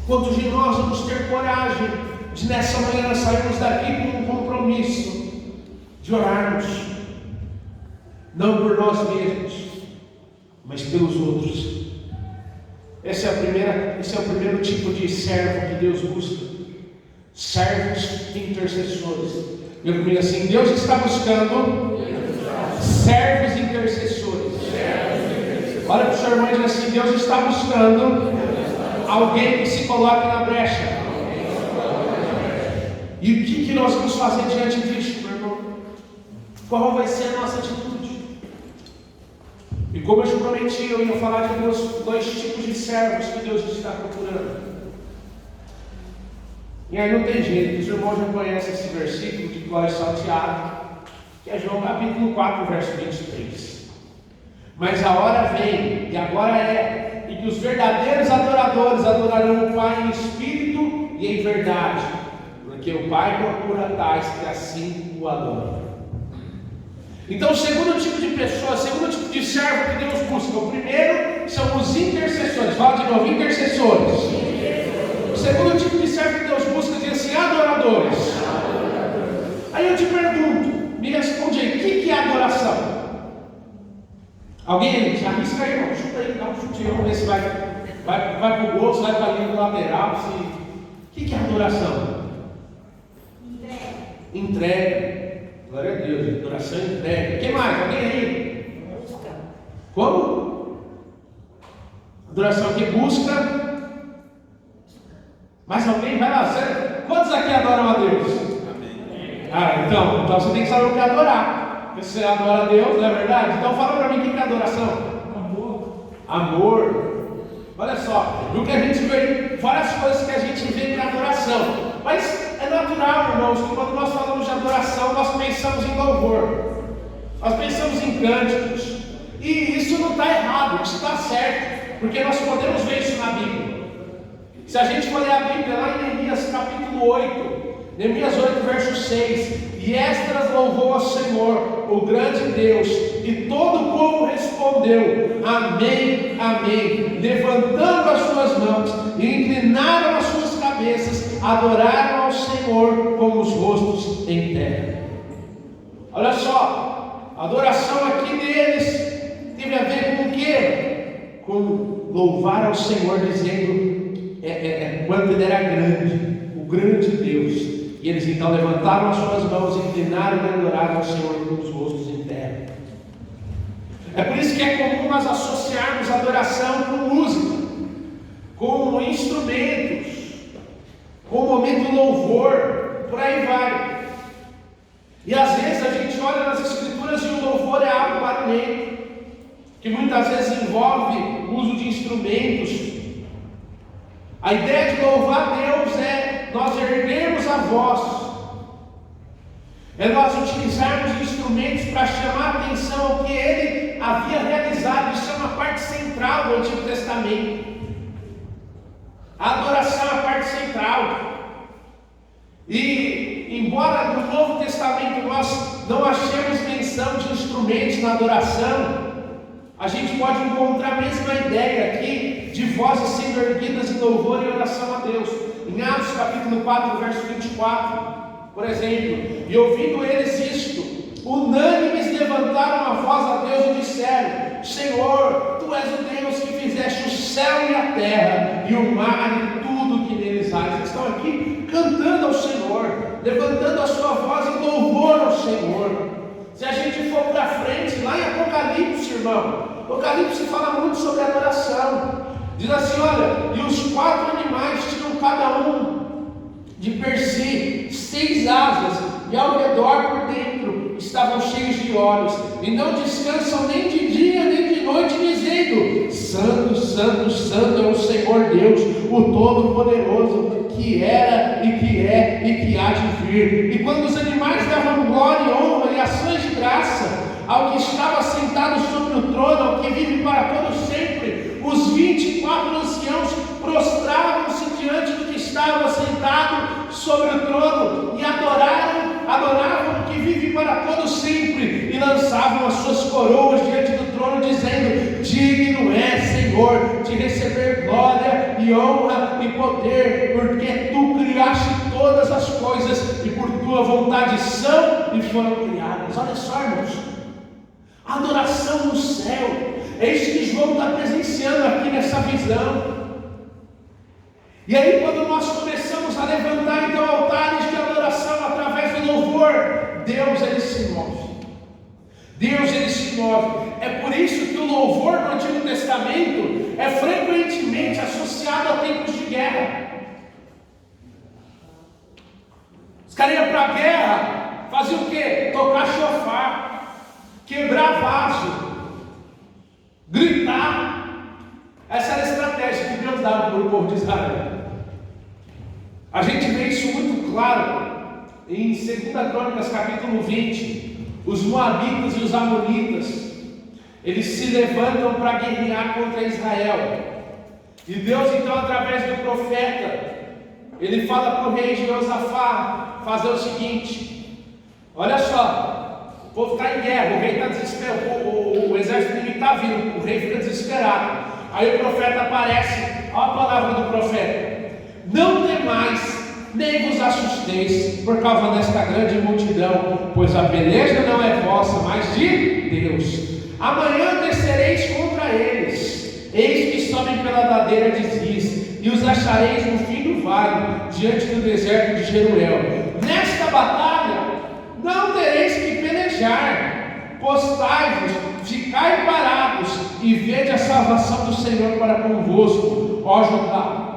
Quantos de nós vamos ter coragem de nessa manhã sairmos daqui com um compromisso de orarmos, não por nós mesmos, mas pelos outros? Esse é o primeiro tipo de servo que Deus busca. Servos intercessores. Eu comigo assim: Deus está buscando servos intercessores. Olha para o seu irmão e diz assim: Deus está buscando alguém que se coloque na brecha. E o que nós vamos fazer diante disso, meu irmão? Qual vai ser a nossa atitude? E como eu te prometi, eu ia falar de dois tipos de servos que Deus está procurando. E aí não tem jeito, os irmãos já conhecem esse versículo de glória salteado, que é João capítulo 4, verso 23. Mas a hora vem, e agora é, em que os verdadeiros adoradores adorarão o Pai em espírito e em verdade, porque o Pai procura tais que assim o adoram. Então, o segundo tipo de pessoa, o segundo tipo de servo que Deus busca, o primeiro são os intercessores. Fala de novo, intercessores. O segundo tipo de servo que Deus busca diz assim: adoradores. Aí eu te pergunto, me responde aí, o que é adoração? Alguém já arrisca aí, irmão? Chuta aí, dá um chute aí, vamos ver se vai para o gol, se vai para a linha lateral. O que é adoração? Entrega. Glória a Deus, adoração e entrega. O que mais? Alguém aí? Busca. Como? Adoração que busca. Mas alguém vai lá, sério? Quantos aqui adoram a Deus? Amém. Então você tem que saber o que é adorar. Porque você adora a Deus, não é verdade? Então fala para mim o que é adoração. Amor. Olha só, no que a gente vê, várias coisas que a gente vê para adoração. Mas é natural, irmãos, que quando nós falamos de adoração, nós pensamos em louvor. Nós pensamos em cânticos. E isso não está errado, isso está certo. Porque nós podemos ver isso na Bíblia. Se a gente for ler a Bíblia lá em Neemias capítulo 8, Neemias 8, verso 6, e Esdras louvou ao Senhor, o grande Deus, e todo o povo respondeu: amém, amém, levantando as suas mãos, e inclinaram as suas cabeças, adoraram ao Senhor com os rostos em terra. Olha só, a adoração aqui deles teve a ver com o quê? Com louvar ao Senhor, dizendo quanto ele era grande, o grande Deus. E eles então levantaram as suas mãos, inclinaram e adoraram ao Senhor com os rostos em terra. É por isso que é comum nós associarmos a adoração com música, com instrumentos, com o momento do louvor, por aí vai. E às vezes a gente olha nas escrituras e o louvor é algo barulhento, que muitas vezes envolve o uso de instrumentos. A ideia de louvar a Deus é nós erguermos a voz, é nós utilizarmos instrumentos para chamar a atenção ao que Ele havia realizado. Isso é uma parte central do Antigo Testamento. A adoração é a parte central. E embora no Novo Testamento nós não achemos menção de instrumentos na adoração, a gente pode encontrar a mesma ideia aqui de vozes sendo erguidas em louvor e oração a Deus. Em Atos capítulo 4, verso 24, por exemplo: e ouvindo eles isto, unânimes levantaram a voz a Deus e disseram: Senhor, Tu és o Deus que fizeste o céu e a terra, e o mar e tudo que neles há. Eles estão aqui cantando ao Senhor, levantando a sua voz em louvor ao Senhor. Se a gente for para frente, lá em Apocalipse, irmão, Apocalipse fala muito sobre adoração. Diz assim: olha, e os 4 animais tinham cada um de per si 6 asas, e ao redor por dentro estavam cheios de olhos, e não descansam nem de dia nem de noite, dizendo: Santo, Santo, Santo é o Senhor Deus, o Todo-Poderoso, que era e que é e que há de vir. E quando os animais davam glória e honra e ações de graça ao que estava sentado sobre o trono, ao que vive para todo sempre, os 24 anciãos prostravam-se diante do que estava sentado sobre o trono e adoravam o que vive para todo sempre, e lançavam as suas coroas diante do trono, dizendo: digno é, Senhor, de receber glória e honra e poder, porque Tu criaste todas as coisas, e por Tua vontade são e foram criadas. Olha só, irmãos, adoração no céu, é isso que João está presenciando aqui nessa visão. E aí, quando nós começamos a levantar então altares de adoração através do louvor, Deus ele se move. Deus ele se move. É por isso que o louvor no Antigo Testamento é frequentemente associado a tempos de guerra. Os caras iam para a guerra, faziam o quê? Tocar chofar, quebrar vaso, gritar. Essa era a estratégia que Deus dava para o povo de Israel. A gente vê isso muito claro em 2 Crônicas capítulo 20. Os moabitas e os amonitas, eles se levantam para guerrear contra Israel. E Deus então, através do profeta, ele fala para o rei Jeosafá fazer o seguinte: olha só, o povo está em guerra, o rei está desesperado, o exército inimigo está vindo, o rei fica desesperado. Aí o profeta aparece, olha a palavra do profeta: não temais, nem vos assusteis por causa desta grande multidão, pois a beleza não é vossa, mas de Deus. Amanhã descereis contra eles, eis que sobem pela ladeira de Ziz, e os achareis no fim do vale, diante do deserto de Jeruel. Nesta batalha não tereis que pelejar, postai-vos, ficai parados, e vede a salvação do Senhor para convosco, ó Judá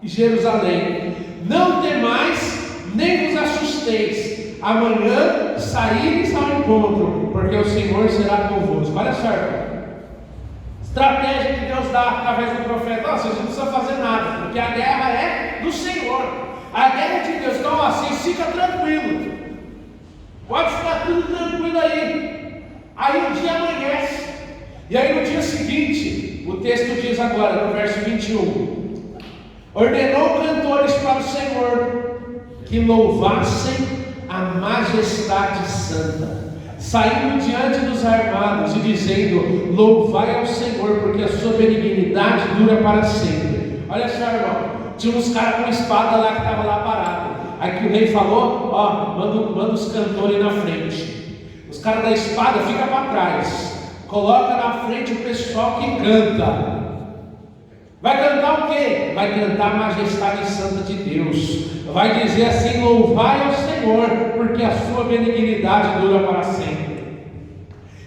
e Jerusalém. Não temais, nem vos assusteis. Amanhã saíreis ao encontro, porque o Senhor será convosco. Olha só, estratégia que Deus dá através do profeta: vocês não precisam fazer nada, porque a guerra é do Senhor, a guerra é de Deus. Então vocês ficam tranquilos, pode ficar tudo tranquilo aí. Aí o dia amanhece, e aí no dia seguinte, o texto diz agora, no verso 21, ordenou cantores para o Senhor que louvassem a majestade santa, saindo diante dos armados e dizendo: louvai ao Senhor, porque a sua benignidade dura para sempre. Olha só, irmão, tinha uns caras com espada lá que estavam lá parados. Aí que o rei falou: ó, manda os cantores na frente. Os caras da espada ficam para trás, coloca na frente o pessoal que canta. Vai cantar o quê? Vai cantar a majestade santa de Deus. Vai dizer assim: louvai ao Senhor, porque a sua benignidade dura para sempre.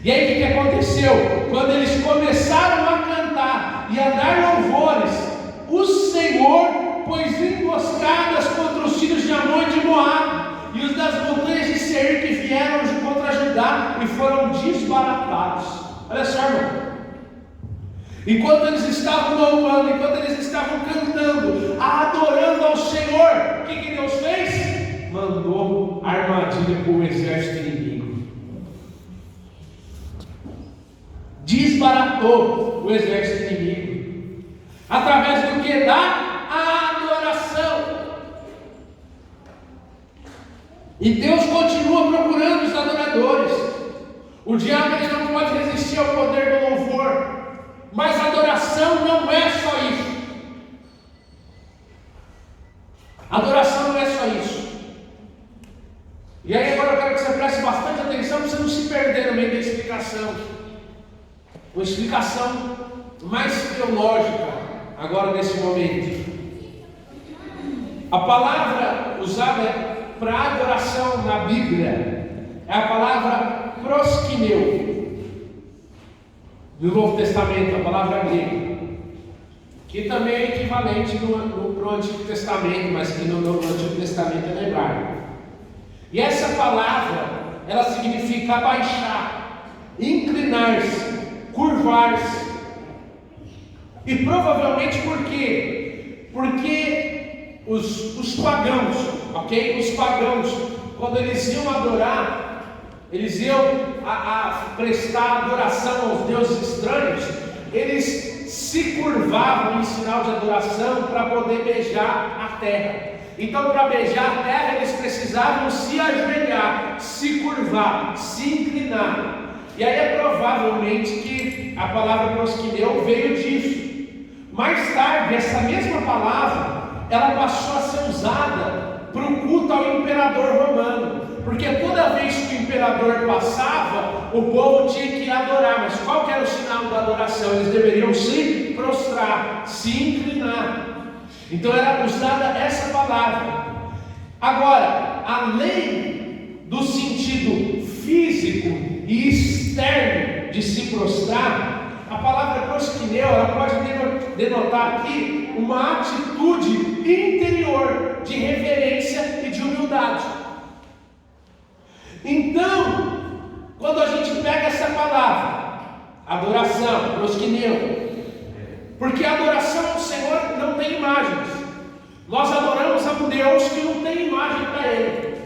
E aí o que aconteceu? Quando eles começaram a cantar e a dar louvores, o Senhor pôs emboscadas contra os filhos de Amon e de Moabe, e os das montanhas de Seir, que vieram contra Judá e foram desbaratados. Olha só, irmão. Enquanto eles estavam louvando, enquanto eles estavam cantando, adorando ao Senhor, o que Deus fez? Mandou armadilha para o exército inimigo. Desbaratou o exército inimigo. Através do que? Da adoração. E Deus continua procurando os adoradores. O diabo ele não pode resistir ao poder do louvor. Mas adoração não é só isso. Adoração não é só isso. E aí agora eu quero que você preste bastante atenção para você não se perder no meio da explicação. Uma explicação mais teológica agora nesse momento. A palavra usada para adoração na Bíblia é a palavra proskineu. No Novo Testamento, a palavra grega, que também é equivalente para o Antigo Testamento, mas que no Antigo Testamento é hebraico. E essa palavra, ela significa abaixar, inclinar-se, curvar-se. E provavelmente por quê? Porque os pagãos, ok? Os pagãos, quando eles iam adorar, eles iam a prestar adoração aos deuses estranhos, eles se curvavam em sinal de adoração para poder beijar a terra. Então, para beijar a terra, eles precisavam se ajoelhar, se curvar, se inclinar. E aí é provavelmente que a palavra proskineu veio disso. Mais tarde, essa mesma palavra, ela passou a ser usada para o culto ao imperador romano. Porque toda vez que o imperador passava, o povo tinha que adorar. Mas qual que era o sinal da adoração? Eles deveriam se prostrar, se inclinar. Então era usada essa palavra. Agora, além do sentido físico e externo de se prostrar, a palavra proskineu, ela pode denotar aqui uma atitude interior de reverência e de humildade. Então, quando a gente pega essa palavra, adoração, proskineu, porque a adoração ao Senhor não tem imagens. Nós adoramos a um Deus que não tem imagem para Ele.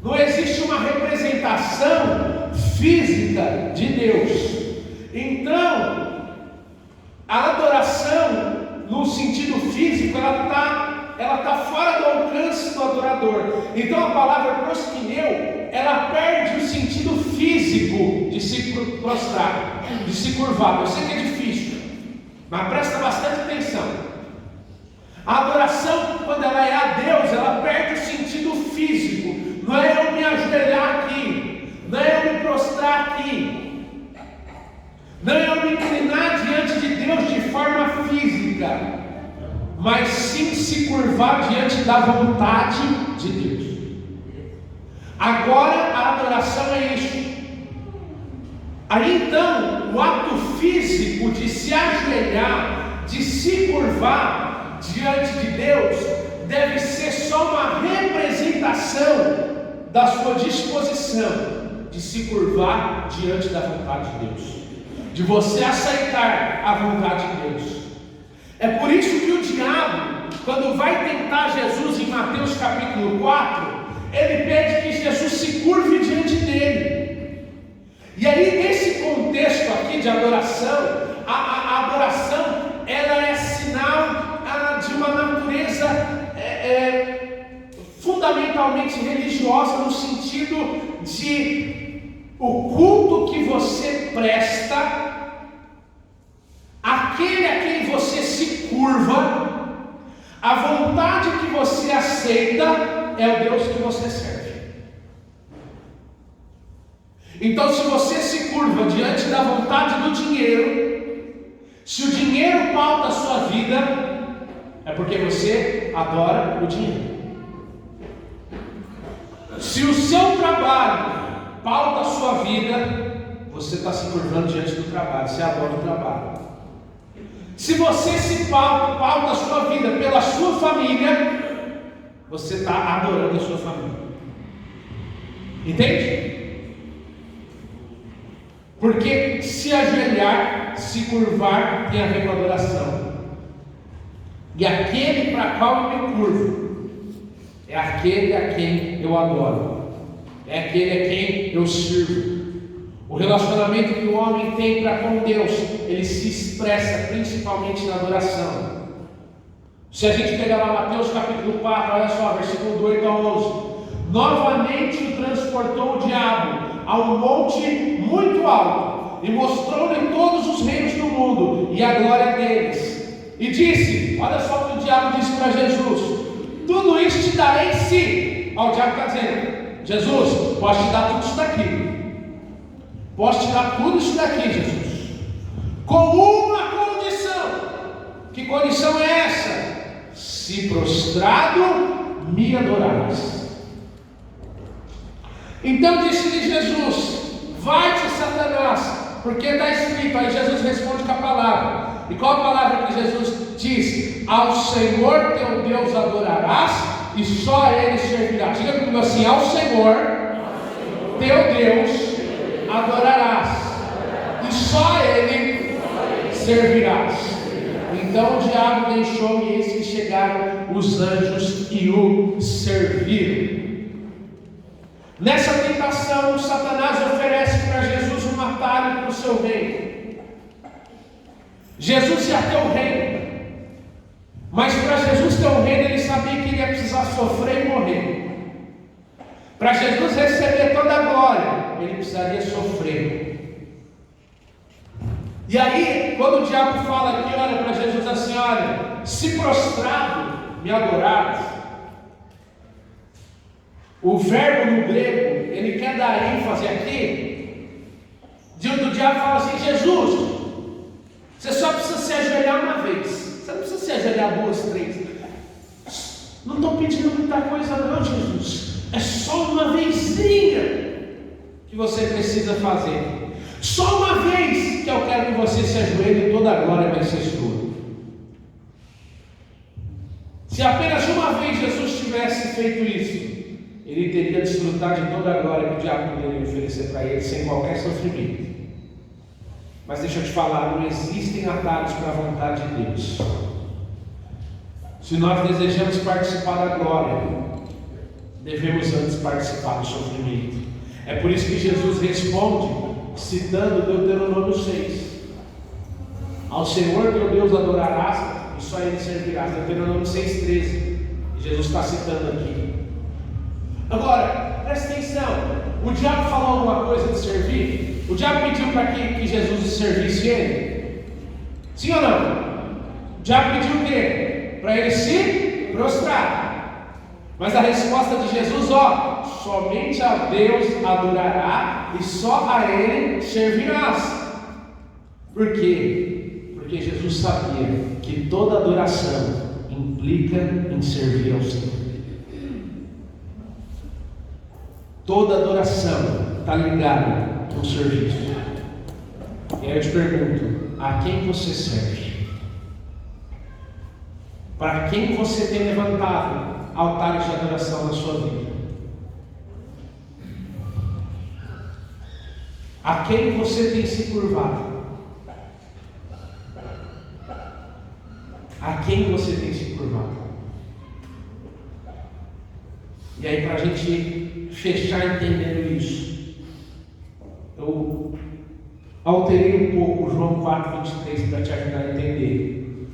Não existe uma representação física de Deus. Então, a adoração, no sentido físico, ela está fora do alcance do adorador. Então, a palavra proskineu, ela perde o sentido físico de se prostrar, de se curvar. Eu sei que é difícil, mas presta bastante atenção. A adoração, quando ela é a Deus, ela perde o sentido físico. Não é eu me ajoelhar aqui, não é eu me prostrar aqui, não é eu me inclinar diante de Deus de forma física, mas sim se curvar diante da vontade de Deus. Agora a adoração é isso. Aí então, o ato físico de se ajoelhar, de se curvar diante de Deus, deve ser só uma representação da sua disposição de se curvar diante da vontade de Deus, de você aceitar a vontade de Deus. É por isso que o diabo, quando vai tentar Jesus em Mateus capítulo 4, ele pede que Jesus se curve diante dele. E aí, nesse contexto aqui de adoração, a adoração, ela é sinal de uma natureza fundamentalmente religiosa, no sentido de o culto que você presta, aquele a quem você se curva, a vontade que você aceita, é o Deus que você serve. Então, se você se curva diante da vontade do dinheiro, se o dinheiro pauta a sua vida, é porque você adora o dinheiro. Se o seu trabalho pauta a sua vida, você está se curvando diante do trabalho, você adora o trabalho. Se você se pauta a sua vida pela sua família, você está adorando a sua família. Entende? Porque se ajoelhar, se curvar, tem a ver com adoração. E aquele para qual eu me curvo é aquele a quem eu adoro, é aquele a quem eu sirvo. O relacionamento que o homem tem para com Deus, ele se expressa principalmente na adoração. Se a gente pegar lá Mateus capítulo 4, olha só, versículo 8 a 11: novamente o transportou o diabo a um monte muito alto e mostrou-lhe todos os reinos do mundo e a glória deles, e disse, olha só o que o diabo disse para Jesus: tudo isso te darei se. Ó, o diabo está dizendo: Jesus, posso te dar tudo isso daqui, posso te dar tudo isso daqui, Jesus, com uma condição. Que condição é essa? Se prostrado me adorarás. Então disse-lhe Jesus: vai-te, Satanás, porque está escrito. Aí Jesus responde com a palavra. E qual a palavra que Jesus diz? Ao Senhor teu Deus adorarás e só a Ele servirás. Diga comigo assim: ao Senhor teu Deus adorarás e só a Ele servirás. Então o diabo deixou, e eis que chegaram os anjos e o serviram. Nessa tentação, Satanás oferece para Jesus um atalho para o seu reino. Jesus ia ter o reino, mas para Jesus ter o reino, ele sabia que ele ia precisar sofrer e morrer. Para Jesus receber toda a glória, ele precisaria sofrer. E aí, quando o diabo fala aqui, olha para Jesus assim: olha, se prostrado me adorares, o verbo no grego, ele quer dar ênfase aqui, do diabo fala assim: Jesus, você só precisa se ajoelhar uma vez, você não precisa se ajoelhar 2, 3. Não estou pedindo muita coisa não, Jesus, é só uma vezinha que você precisa fazer. Só uma vez que eu quero que você se ajoelhe e toda a glória vai ser sua. Se apenas uma vez Jesus tivesse feito isso, ele teria desfrutado de toda a glória que o diabo poderia oferecer para ele, sem qualquer sofrimento. Mas deixa eu te falar, não existem atalhos para a vontade de Deus. Se nós desejamos participar da glória, devemos antes participar do sofrimento. É por isso que Jesus responde, citando Deuteronômio 6. Ao Senhor teu Deus adorarás, e só Ele servirás. Deuteronômio 6,13. Jesus está citando aqui. Agora, presta atenção. O diabo falou alguma coisa de servir? O diabo pediu para que Jesus servisse ele? Sim ou não? O diabo pediu o quê? Para ele se prostrar. Mas a resposta de Jesus, somente a Deus adorará e só a Ele servirás. Por quê? Porque Jesus sabia que toda adoração implica em servir ao Senhor. Toda adoração está ligada com serviço. E aí eu te pergunto, a quem você serve? Para quem você tem levantado altares de adoração na sua vida? A quem você tem se curvado? A quem você tem se curvado? E aí, para a gente fechar entendendo isso, eu alterei um pouco João 4,23 para te ajudar a entender.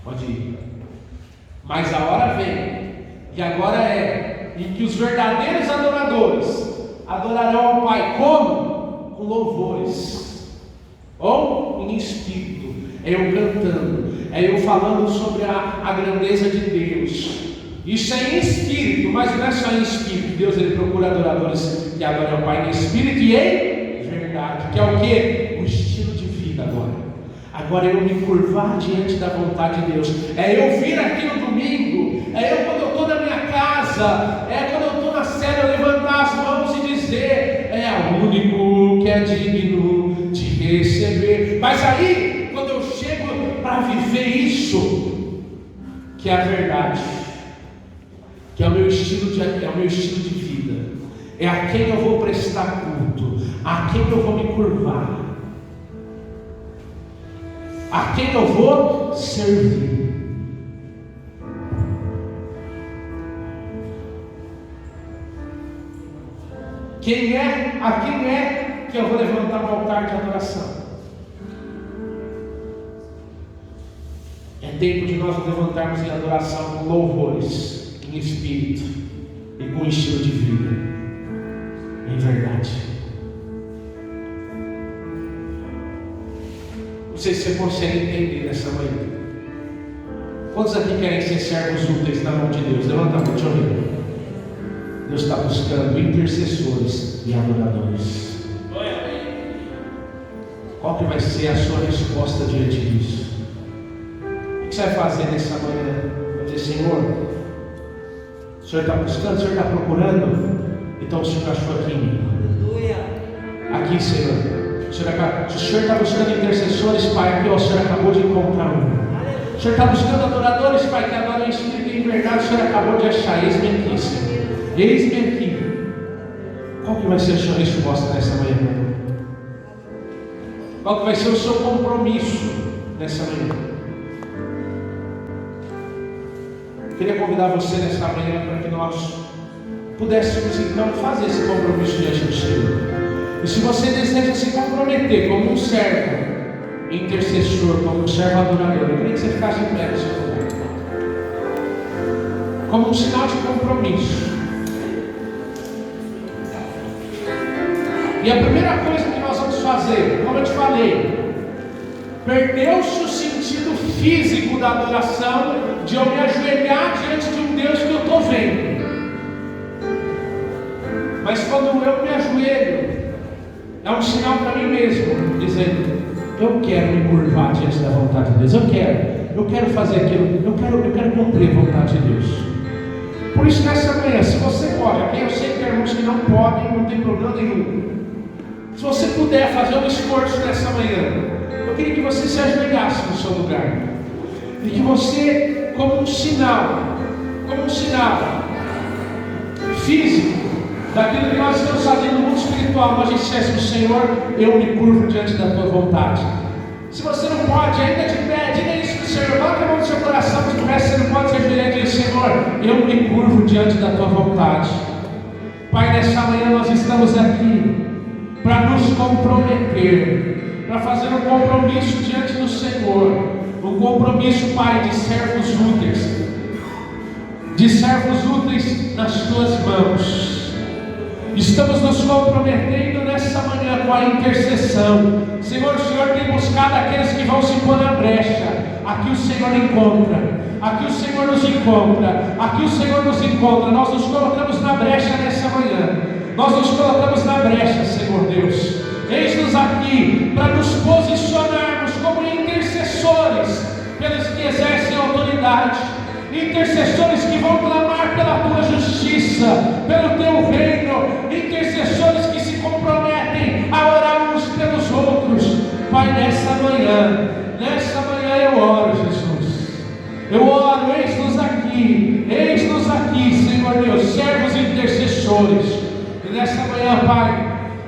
Pode ir. Mas a hora vem, e agora é, em que os verdadeiros adoradores adorarão ao Pai como? Com louvores, ou em espírito. É eu cantando, é eu falando sobre a grandeza de Deus. Isso é em espírito, mas não é só em espírito. Deus ele procura adoradores que adoram ao Pai em espírito e em verdade, que é o que? O estilo de vida agora. Agora é eu me curvar diante da vontade de Deus. É eu vir aqui no domingo. É eu quando eu estou na minha casa. É quando eu estou na cela, eu levantar as mãos e dizer: é o único que é digno de receber. Mas aí, quando eu chego para viver isso, que é a verdade, que é o meu estilo de vida, é a quem eu vou prestar culto, a quem eu vou me curvar, a quem eu vou servir. A quem é que eu vou levantar um altar de adoração? É tempo de nós nos levantarmos em adoração com louvores, em espírito e com estilo de vida, em verdade. Não sei se você consegue entender nessa manhã. Quantos aqui querem ser servos úteis na mão de Deus? Levanta a mão, deixa eu ver. Deus está buscando intercessores e adoradores. Qual que vai ser a sua resposta diante disso? O que você vai fazer nessa manhã? Vai dizer: Senhor, o Senhor está buscando, o Senhor está procurando, então o Senhor achou aqui em mim. Aqui, Senhor. Se o Senhor está buscando intercessores, Pai, aqui o Senhor acabou de encontrar um. O Senhor está buscando adoradores, Pai, que adoram em espírito e em verdade, o Senhor acabou de achar. Eis-me aqui, Senhor. Eis-me aqui. Qual que vai ser a sua resposta nessa manhã? Qual que vai ser o seu compromisso nessa manhã? Eu queria convidar você nessa manhã para que nós pudéssemos então fazer esse compromisso diante do Senhor. E se você deseja se comprometer como um servo intercessor, como um servo adorador, eu queria que você ficasse em pé no seu lugar, como um sinal de compromisso. E a primeira coisa que nós vamos fazer, como eu te falei, perdeu-se o sentido físico da adoração, de eu me ajoelhar diante de um Deus que eu estou vendo. Mas quando eu me ajoelho, é um sinal para mim mesmo, dizendo: eu quero me curvar diante da vontade de Deus. Eu quero fazer aquilo, eu quero cumprir a vontade de Deus. Por isso, nessa manhã, se você pode, aqui eu sei que tem irmãos que não podem, não tem problema nenhum. Se você puder fazer um esforço nessa manhã, eu queria que você se ajoelhasse no seu lugar. E que você, como um sinal físico daquilo que nós estamos fazendo no mundo espiritual, nós disséssemos: Senhor, eu me curvo diante da tua vontade. Se você não pode, ainda de pé, diga isso para o Senhor, coloque a mão no seu coração. Se tivesse, você não pode se ajoelhar e dizer: Senhor, eu me curvo diante da tua vontade. Pai, nessa manhã nós estamos aqui para nos comprometer, para fazer um compromisso diante do Senhor, um compromisso, Pai, de servos úteis nas tuas mãos. Estamos nos comprometendo nessa manhã com a intercessão. Senhor, o Senhor tem buscado aqueles que vão se pôr na brecha. Aqui o Senhor encontra, aqui o Senhor nos encontra, aqui o Senhor nos encontra. Nós nos colocamos na brecha nessa manhã. Nós nos colocamos na brecha, Senhor Deus. Eis-nos aqui para nos posicionarmos como intercessores pelos que exercem autoridade, intercessores que vão clamar pela tua justiça, pelo teu reino, intercessores que se comprometem a orar uns pelos outros. Pai, nessa manhã eu oro, Jesus. Eu oro, eis-nos aqui, Senhor Deus, servos intercessores. E nessa manhã, Pai,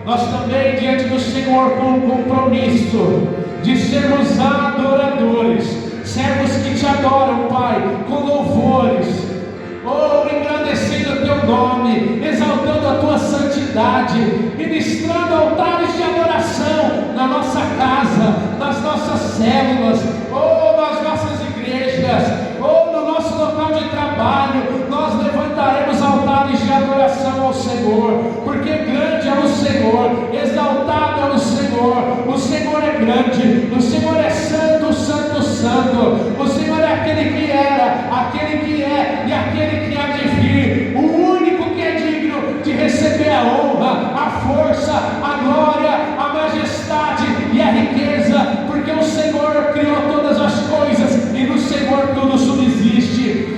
nós também diante do Senhor com um compromisso de sermos adoradores, servos que te adoram, Pai, com louvores, engrandecendo o teu nome, exaltando a tua santidade, ministrando altares de adoração na nossa casa, nas nossas células, nas nossas igrejas, no nosso local de trabalho. Nós levantaremos altares de adoração ao Senhor, porque grande é o Senhor, exaltado é o Senhor é grande, o Senhor é santo, santo, santo. O Senhor é aquele que era, aquele que é e aquele que há de vir, o único que é digno de receber a honra, a força, a glória, a majestade e a riqueza, porque o Senhor criou todas as coisas e no Senhor tudo subsiste.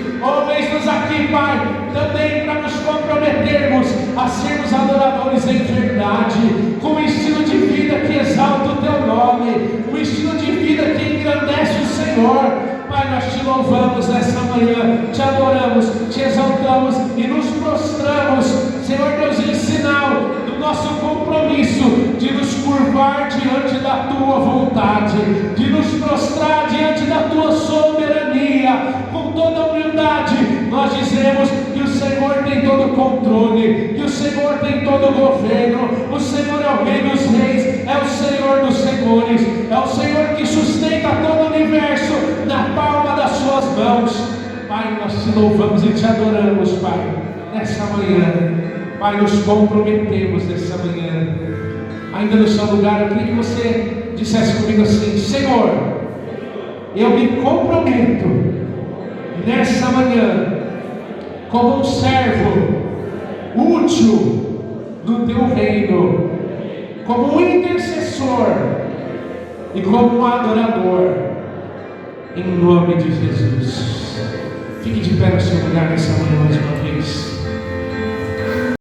Eis-nos aqui, Pai, também para nos comprometermos a sermos adoradores em verdade, com um estilo de vida que exalta o teu nome, um estilo de vida que engrandece o Senhor. Pai, nós te louvamos nessa manhã, te adoramos, te exaltamos e nos prostramos, Senhor Deus, em sinal do nosso compromisso de nos curvar diante da tua vontade, de nos prostrar diante da tua soberania. Com toda humildade, nós dizemos que o Senhor tem todo o controle, que o Senhor tem todo o governo, o Senhor é o Rei dos Reis, é o Senhor dos Senhores, é o Senhor que sustenta todo o universo na palma das suas mãos. Pai, nós te louvamos e te adoramos, Pai, nessa manhã. Pai, nos comprometemos nessa manhã. Ainda no seu lugar, eu queria que você dissesse comigo assim: Senhor, eu me comprometo nessa manhã como um servo útil do teu reino, como um intercessor e como um adorador, em nome de Jesus. Fique de pé no seu lugar nessa manhã mais uma vez.